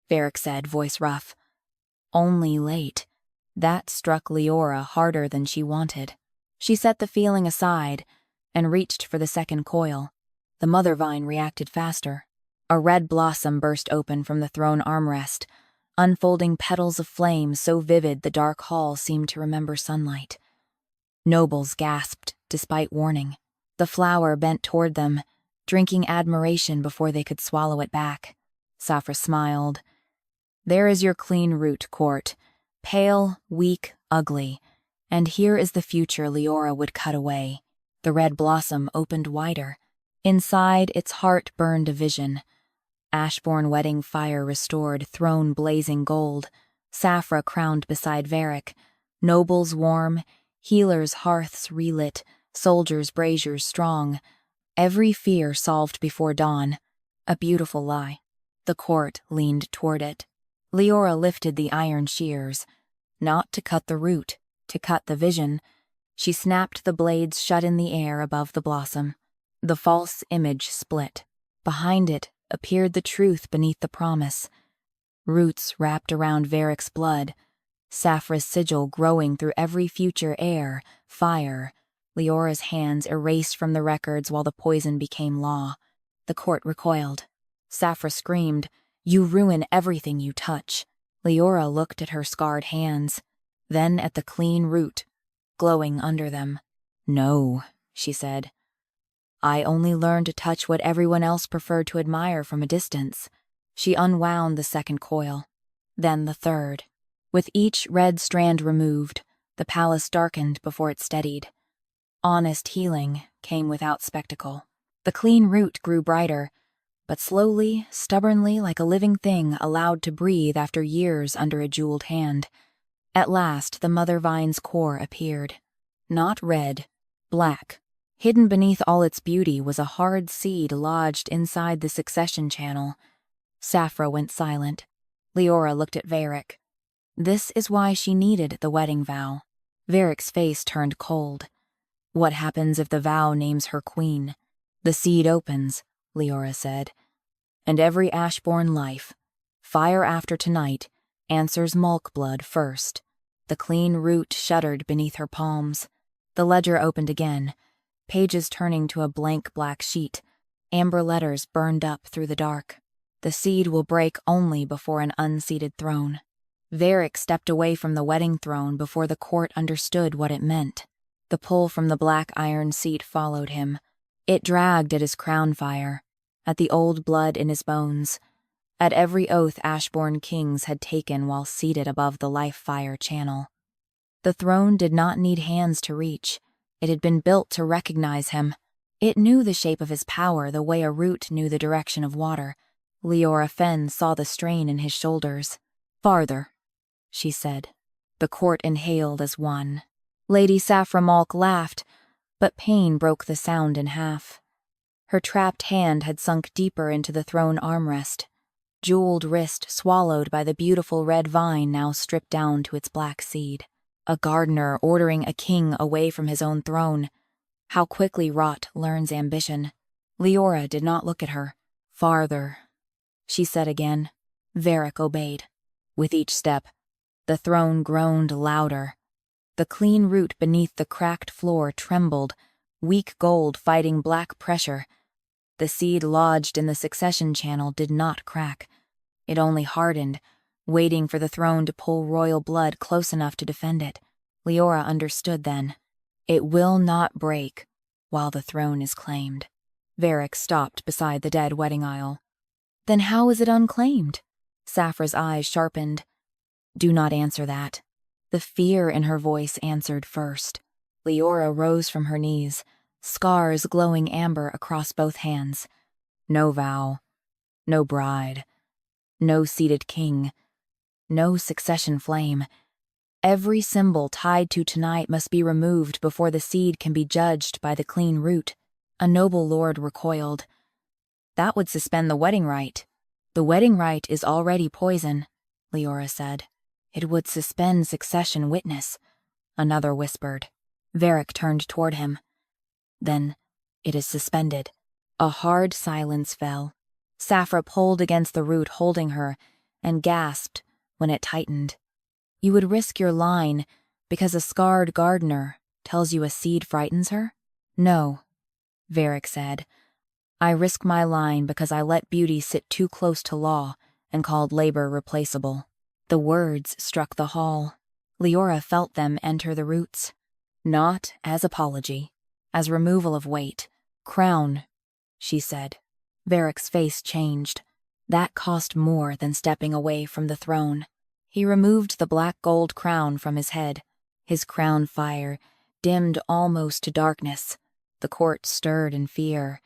Veyric said, voice rough. "Only late." That struck Liora harder than she wanted. She set the feeling aside and reached for the second coil. The mother vine reacted faster. A red blossom burst open from the throne armrest, unfolding petals of flame so vivid the dark hall seemed to remember sunlight. Nobles gasped, despite warning. The flower bent toward them, drinking admiration before they could swallow it back. Saphra smiled. "There is your clean root, court. Pale, weak, ugly. And here is the future Liora would cut away." The red blossom opened wider. Inside, its heart burned a vision. Ashborne wedding fire restored, throne blazing gold. Saphra crowned beside Veyric. Nobles warm, healers' hearths relit, soldiers' braziers strong. Every fear solved before dawn. A beautiful lie. The court leaned toward it. Liora lifted the iron shears. Not to cut the root, to cut the vision. She snapped the blades shut in the air above the blossom. The false image split. Behind it appeared the truth beneath the promise. Roots wrapped around Veyric's blood. Saphra's sigil growing through every future air, fire. Leora's hands erased from the records while the poison became law. The court recoiled. Saphra screamed, "You ruin everything you touch." Liora looked at her scarred hands, then at the clean root, glowing under them. "No," she said. "I only learned to touch what everyone else preferred to admire from a distance." She unwound the second coil, then the third. With each red strand removed, the palace darkened before it steadied. Honest healing came without spectacle. The clean root grew brighter, but slowly, stubbornly, like a living thing allowed to breathe after years under a jeweled hand. At last, the mother vine's core appeared. Not red, black. Hidden beneath all its beauty was a hard seed lodged inside the succession channel. Saphra went silent. Liora looked at Veyric. This is why she needed the wedding vow. Veyric's face turned cold. What happens if the vow names her queen? "The seed opens," Liora said. "And every Ashborne life, fire after tonight, answers Malk blood first." The clean root shuddered beneath her palms. The ledger opened again, pages turning to a blank black sheet. Amber letters burned up through the dark. The seed will break only before an unseated throne. Veyric stepped away from the wedding throne before the court understood what it meant. The pull from the black iron seat followed him. It dragged at his crown fire, at the old blood in his bones, at every oath Ashborne kings had taken while seated above the life fire channel. The throne did not need hands to reach. It had been built to recognize him. It knew the shape of his power the way a root knew the direction of water. Liora Fen saw the strain in his shoulders. "Farther," she said. The court inhaled as one. Lady Saphra Malk laughed, but pain broke the sound in half. Her trapped hand had sunk deeper into the throne armrest. Jeweled wrist swallowed by the beautiful red vine now stripped down to its black seed. A gardener ordering a king away from his own throne. How quickly rot learns ambition. Liora did not look at her. "Farther," she said again. Veyric obeyed. With each step, the throne groaned louder. The clean root beneath the cracked floor trembled, weak gold fighting black pressure. The seed lodged in the succession channel did not crack. It only hardened, waiting for the throne to pull royal blood close enough to defend it. Liora understood then. It will not break while the throne is claimed. Veyric stopped beside the dead wedding aisle. Then how is it unclaimed? Saphra's eyes sharpened. Do not answer that. The fear in her voice answered first. Liora rose from her knees, scars glowing amber across both hands. No vow, no bride, no seated king, no succession flame. Every symbol tied to tonight must be removed before the seed can be judged by the clean root. A noble lord recoiled. That would suspend the wedding rite. The wedding rite is already poison, Liora said. It would suspend succession witness, another whispered. Veyric turned toward him. Then it is suspended. A hard silence fell. Saphra pulled against the root holding her and gasped when it tightened. You would risk your line because a scarred gardener tells you a seed frightens her? No, Veyric said. I risk my line because I let beauty sit too close to law and called labor replaceable. The words struck the hall. Liora felt them enter the roots. Not as apology, as removal of weight. Crown, she said. Veyric's face changed. That cost more than stepping away from the throne. He removed the black gold crown from his head. His crown fire dimmed almost to darkness. The court stirred in fear.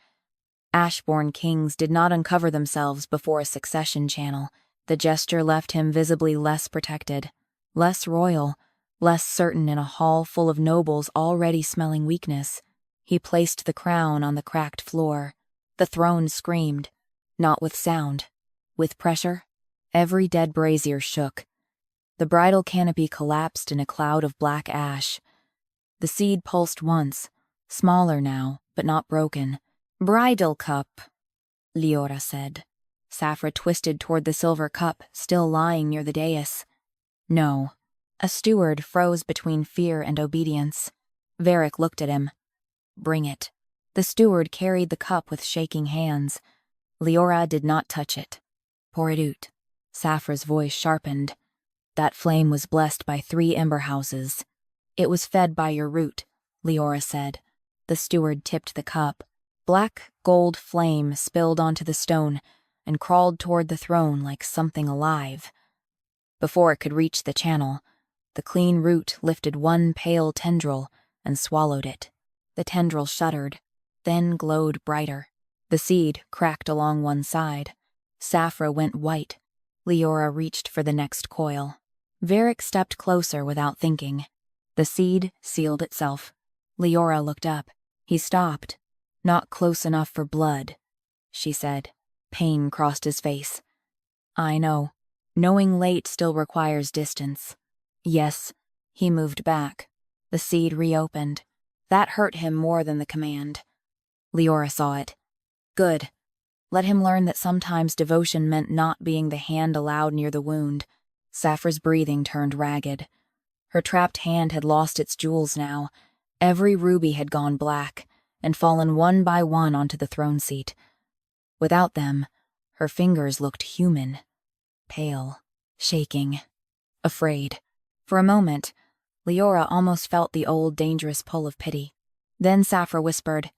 Ashborne kings did not uncover themselves before a succession channel. The gesture left him visibly less protected, less royal, less certain in a hall full of nobles already smelling weakness. He placed the crown on the cracked floor. The throne screamed, not with sound, with pressure. Every dead brazier shook. The bridal canopy collapsed in a cloud of black ash. The seed pulsed once, smaller now, but not broken. Bridal cup, Liora said. Saphra twisted toward the silver cup, still lying near the dais. No. A steward froze between fear and obedience. Veyric looked at him. Bring it. The steward carried the cup with shaking hands. Liora did not touch it. Pour it out. Saphra's voice sharpened. That flame was blessed by 3 ember houses. It was fed by your root, Liora said. The steward tipped the cup. Black gold flame spilled onto the stone and crawled toward the throne like something alive. Before it could reach the channel, the clean root lifted one pale tendril and swallowed it. The tendril shuddered, then glowed brighter. The seed cracked along one side. Saphra went white. Liora reached for the next coil. Veyric stepped closer without thinking. The seed sealed itself. Liora looked up. He stopped. Not close enough for blood, she said. Pain crossed his face. I know. Knowing late still requires distance. Yes, he moved back. The seed reopened. That hurt him more than the command. Liora saw it. Good. Let him learn that sometimes devotion meant not being the hand allowed near the wound. Saphra's breathing turned ragged. Her trapped hand had lost its jewels now. Every ruby had gone black and fallen one by one onto the throne seat. Without them, her fingers looked human, pale, shaking, afraid. For a moment, Liora almost felt the old dangerous pull of pity. Then Saphra whispered,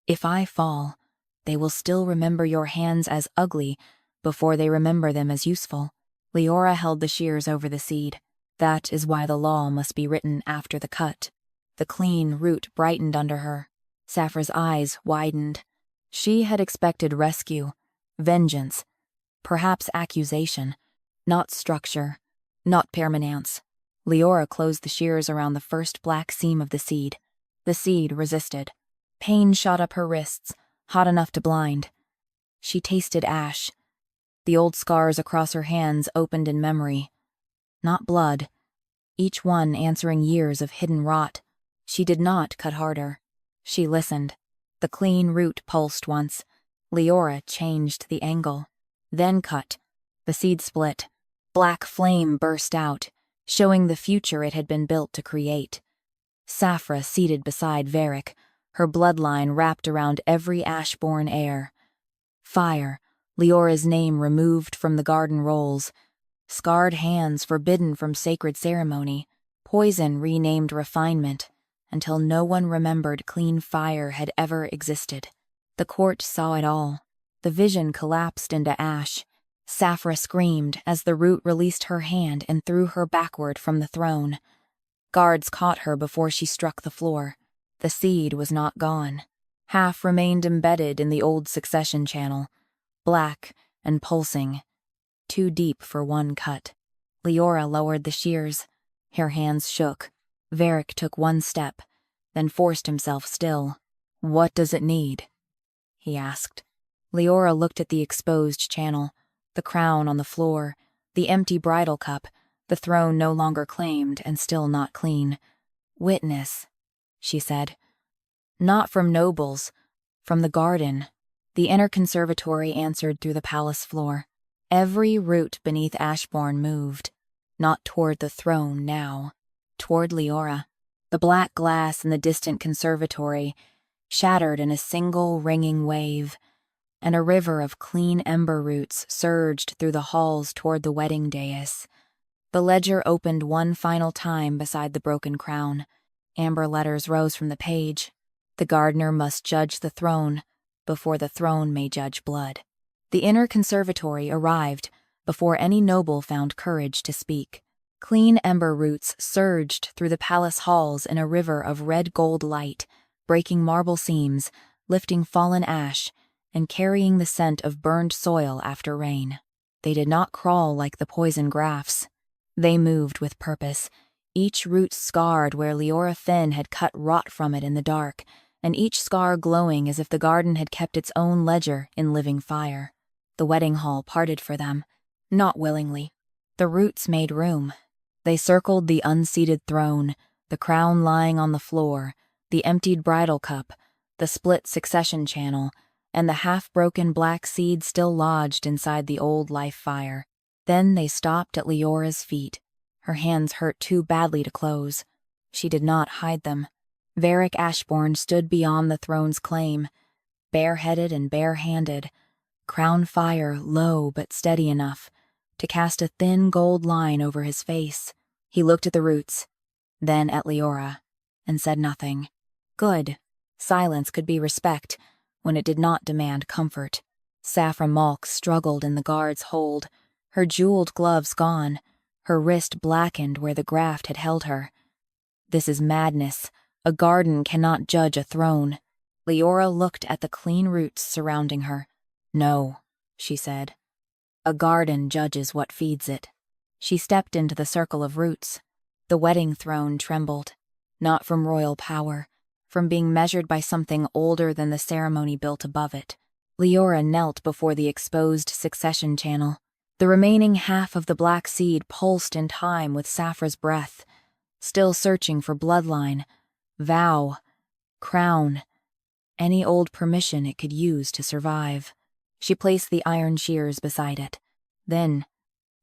If I fall, they will still remember your hands as ugly before they remember them as useful. Liora held the shears over the seed. That is why the law must be written after the cut. The clean root brightened under her. Saphra's eyes widened. She had expected rescue, vengeance, perhaps accusation, not structure, not permanence. Liora closed the shears around the first black seam of the seed. The seed resisted. Pain shot up her wrists, hot enough to blind. She tasted ash. The old scars across her hands opened in memory. Not blood, each one answering years of hidden rot. She did not cut harder. She listened. The clean root pulsed once. Liora changed the angle. Then cut. The seed split. Black flame burst out, showing the future it had been built to create. Saphra seated beside Veyric, her bloodline wrapped around every Ashborne heir. Fire, Leora's name removed from the garden rolls. Scarred hands forbidden from sacred ceremony. Poison renamed refinement, until no one remembered clean fire had ever existed. The court saw it all. The vision collapsed into ash. Saphra screamed as the root released her hand and threw her backward from the throne. Guards caught her before she struck the floor. The seed was not gone. Half remained embedded in the old succession channel, black and pulsing, too deep for one cut. Liora lowered the shears. Her hands shook. Veyric took one step, then forced himself still. "What does it need?" he asked. Liora looked at the exposed channel, the crown on the floor, the empty bridal cup, the throne no longer claimed and still not clean. "Witness," she said. "Not from nobles, from the garden." The inner conservatory answered through the palace floor. Every root beneath Ashborne moved, not toward the throne now, toward Liora. The black glass in the distant conservatory shattered in a single ringing wave, and a river of clean ember roots surged through the halls toward the wedding dais. The ledger opened one final time beside the broken crown. Amber letters rose from the page. The gardener must judge the throne before the throne may judge blood. The inner conservatory arrived before any noble found courage to speak. Clean ember roots surged through the palace halls in a river of red gold light, breaking marble seams, lifting fallen ash, and carrying the scent of burned soil after rain. They did not crawl like the poison grafts. They moved with purpose, each root scarred where Liora Fen had cut rot from it in the dark, and each scar glowing as if the garden had kept its own ledger in living fire. The wedding hall parted for them, not willingly. The roots made room. They circled the unseated throne, the crown lying on the floor, the emptied bridal cup, the split succession channel, and the half-broken black seed still lodged inside the old life fire. Then they stopped at Leora's feet. Her hands hurt too badly to close. She did not hide them. Veyric Ashborne stood beyond the throne's claim, bareheaded and barehanded, crown fire low but steady enough to cast a thin gold line over his face. He looked at the roots, then at Liora, and said nothing. Good. Silence could be respect when it did not demand comfort. Saphra Malk struggled in the guard's hold, her jeweled gloves gone, her wrist blackened where the graft had held her. This is madness. A garden cannot judge a throne. Liora looked at the clean roots surrounding her. No, she said. A garden judges what feeds it. She stepped into the circle of roots. The wedding throne trembled, not from royal power, from being measured by something older than the ceremony built above it. Liora knelt before the exposed succession channel. The remaining half of the black seed pulsed in time with Saphra's breath, still searching for bloodline, vow, crown, any old permission it could use to survive. She placed the iron shears beside it. Then,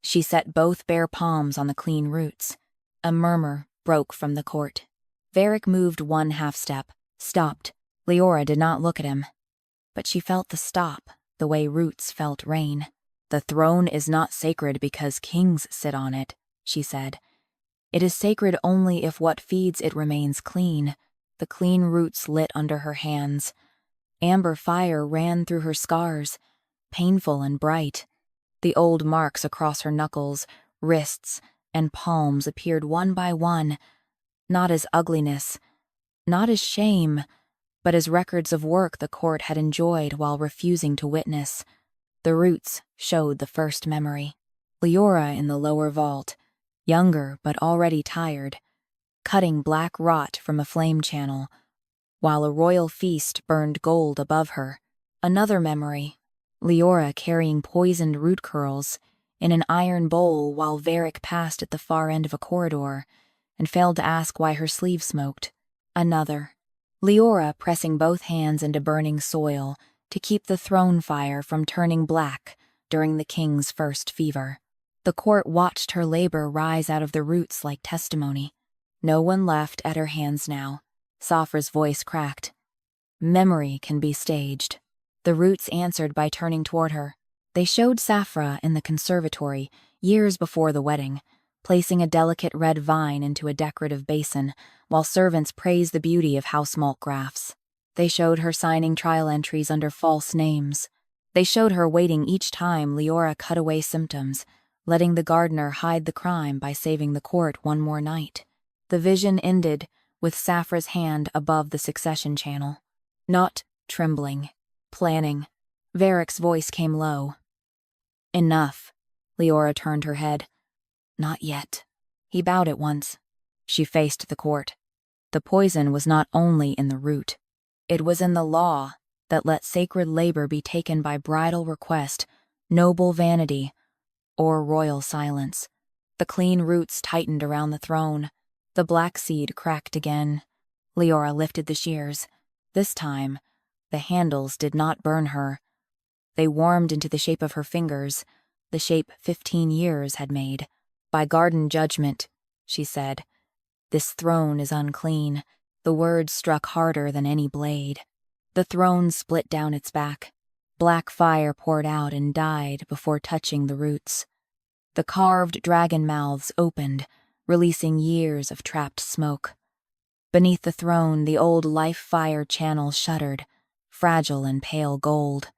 she set both bare palms on the clean roots. A murmur broke from the court. Veyric moved one half-step, stopped. Liora did not look at him, but she felt the stop, the way roots felt rain. The throne is not sacred because kings sit on it, she said. It is sacred only if what feeds it remains clean. The clean roots lit under her hands. Amber fire ran through her scars, painful and bright. The old marks across her knuckles, wrists, and palms appeared one by one, not as ugliness, not as shame, but as records of work the court had enjoyed while refusing to witness. The roots showed the first memory. Liora in the lower vault, younger but already tired, cutting black rot from a flame channel, while a royal feast burned gold above her. Another memory, Liora carrying poisoned root curls in an iron bowl while Veyric passed at the far end of a corridor and failed to ask why her sleeve smoked. Another, Liora pressing both hands into burning soil to keep the throne fire from turning black during the king's first fever. The court watched her labor rise out of the roots like testimony. No one left at her hands now. Saphra's voice cracked. Memory can be staged. The roots answered by turning toward her. They showed Saphra in the conservatory years before the wedding, placing a delicate red vine into a decorative basin, while servants praised the beauty of house malt grafts. They showed her signing trial entries under false names. They showed her waiting each time Liora cut away symptoms, letting the gardener hide the crime by saving the court one more night. The vision ended with Saphra's hand above the succession channel. Not trembling, planning. Veyric's voice came low. Enough. Liora turned her head. Not yet. He bowed at once. She faced the court. The poison was not only in the root. It was in the law that let sacred labor be taken by bridal request, noble vanity, or royal silence. The clean roots tightened around the throne. The black seed cracked again. Liora lifted the shears. This time, the handles did not burn her. They warmed into the shape of her fingers, the shape 15 years had made. By garden judgment, she said, this throne is unclean. The words struck harder than any blade. The throne split down its back. Black fire poured out and died before touching the roots. The carved dragon mouths opened, releasing years of trapped smoke. Beneath the throne, the old life fire channel shuddered, fragile and pale gold.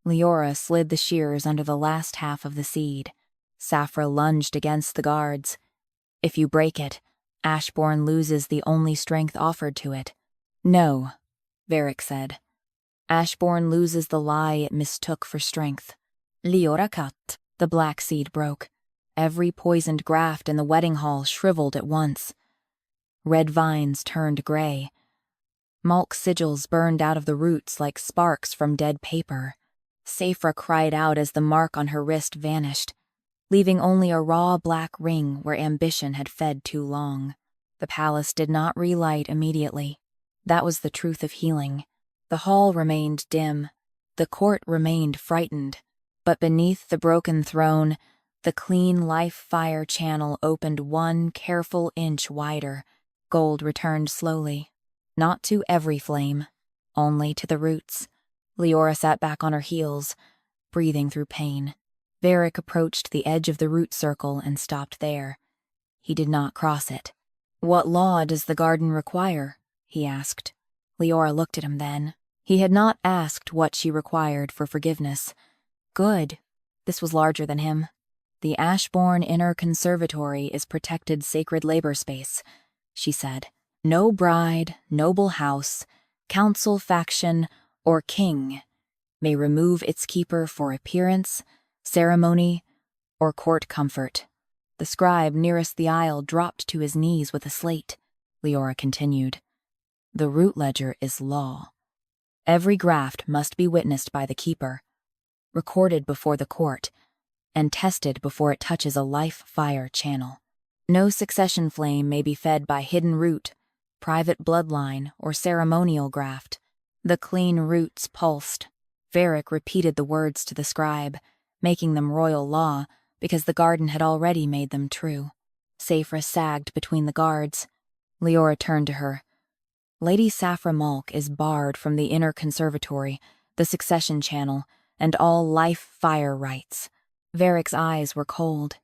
Liora slid the shears under the last half of the seed. Saphra lunged against the guards. If you break it, Ashborne loses the only strength offered to it. No, Veyric said. Ashborne loses the lie it mistook for strength. Liora cut. The black seed broke. Every poisoned graft in the wedding hall shriveled at once. Red vines turned gray. Malk's sigils burned out of the roots like sparks from dead paper. Saphra cried out as the mark on her wrist vanished, leaving only a raw black ring where ambition had fed too long. The palace did not relight immediately. That was the truth of healing. The hall remained dim. The court remained frightened. But beneath the broken throne, the clean life fire channel opened 1 careful inch wider. Gold returned slowly. Not to every flame, only to the roots. Liora sat back on her heels, breathing through pain. Veyric approached the edge of the root circle and stopped there. He did not cross it. What law does the garden require? He asked. Liora looked at him then. He had not asked what she required for forgiveness. Good. This was larger than him. The Ashborne Inner Conservatory is protected sacred labor space, she said. No bride, noble house, council faction, or king may remove its keeper for appearance, ceremony, or court comfort. The scribe nearest the aisle dropped to his knees with a slate. Liora continued. The root ledger is law. Every graft must be witnessed by the keeper, recorded before the court, and tested before it touches a life fire channel. No succession flame may be fed by hidden root, private bloodline, or ceremonial graft. The clean roots pulsed. Veyric repeated the words to the scribe, making them royal law because the garden had already made them true. Saphra sagged between the guards. Liora turned to her. Lady Saphra Malk is barred from the inner conservatory, the succession channel, and all life fire rights. Veyric's eyes were cold.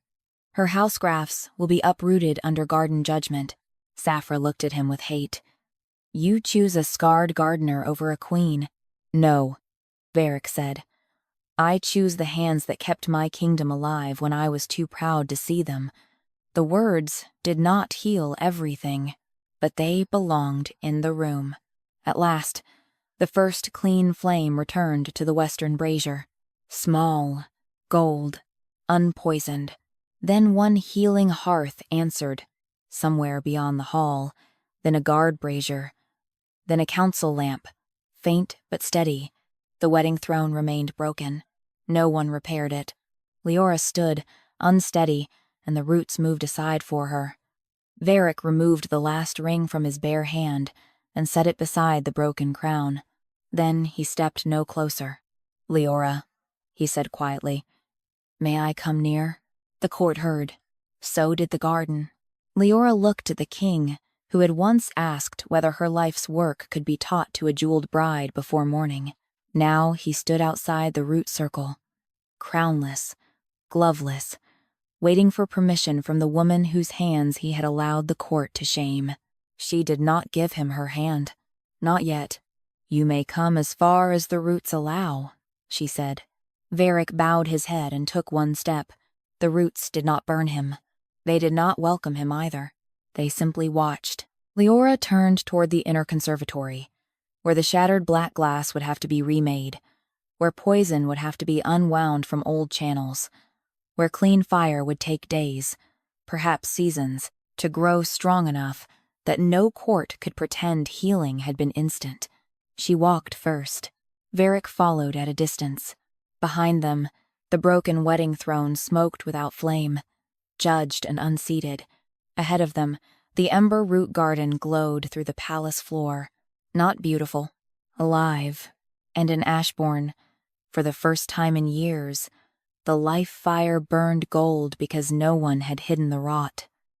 Her house grafts will be uprooted under garden judgment. Saphra looked at him with hate. You choose a scarred gardener over a queen. No, Veyric said. I choose the hands that kept my kingdom alive when I was too proud to see them. The words did not heal everything, but they belonged in the room. At last, the first clean flame returned to the western brazier. Small, gold, unpoisoned. Then one healing hearth answered, somewhere beyond the hall, then a guard brazier, then a council lamp, faint but steady. The wedding throne remained broken. No one repaired it. Liora stood, unsteady, and the roots moved aside for her. Veyric removed the last ring from his bare hand and set it beside the broken crown. Then he stepped no closer. Liora, he said quietly, may I come near? The court heard. So did the garden. Liora looked at the king, who had once asked whether her life's work could be taught to a jeweled bride before morning. Now he stood outside the root circle, crownless, gloveless, waiting for permission from the woman whose hands he had allowed the court to shame. She did not give him her hand. Not yet. "You may come as far as the roots allow," she said. Veyric bowed his head and took one step. The roots did not burn him. They did not welcome him either. They simply watched. Liora turned toward the inner conservatory, where the shattered black glass would have to be remade, where poison would have to be unwound from old channels, where clean fire would take days, perhaps seasons, to grow strong enough that no court could pretend healing had been instant. She walked first. Veyric followed at a distance. Behind them, the broken wedding throne smoked without flame, judged and unseated. Ahead of them, the Ember Root Garden glowed through the palace floor, not beautiful, alive. And in Ashborne, for the first time in years, the life fire burned gold because no one had hidden the rot.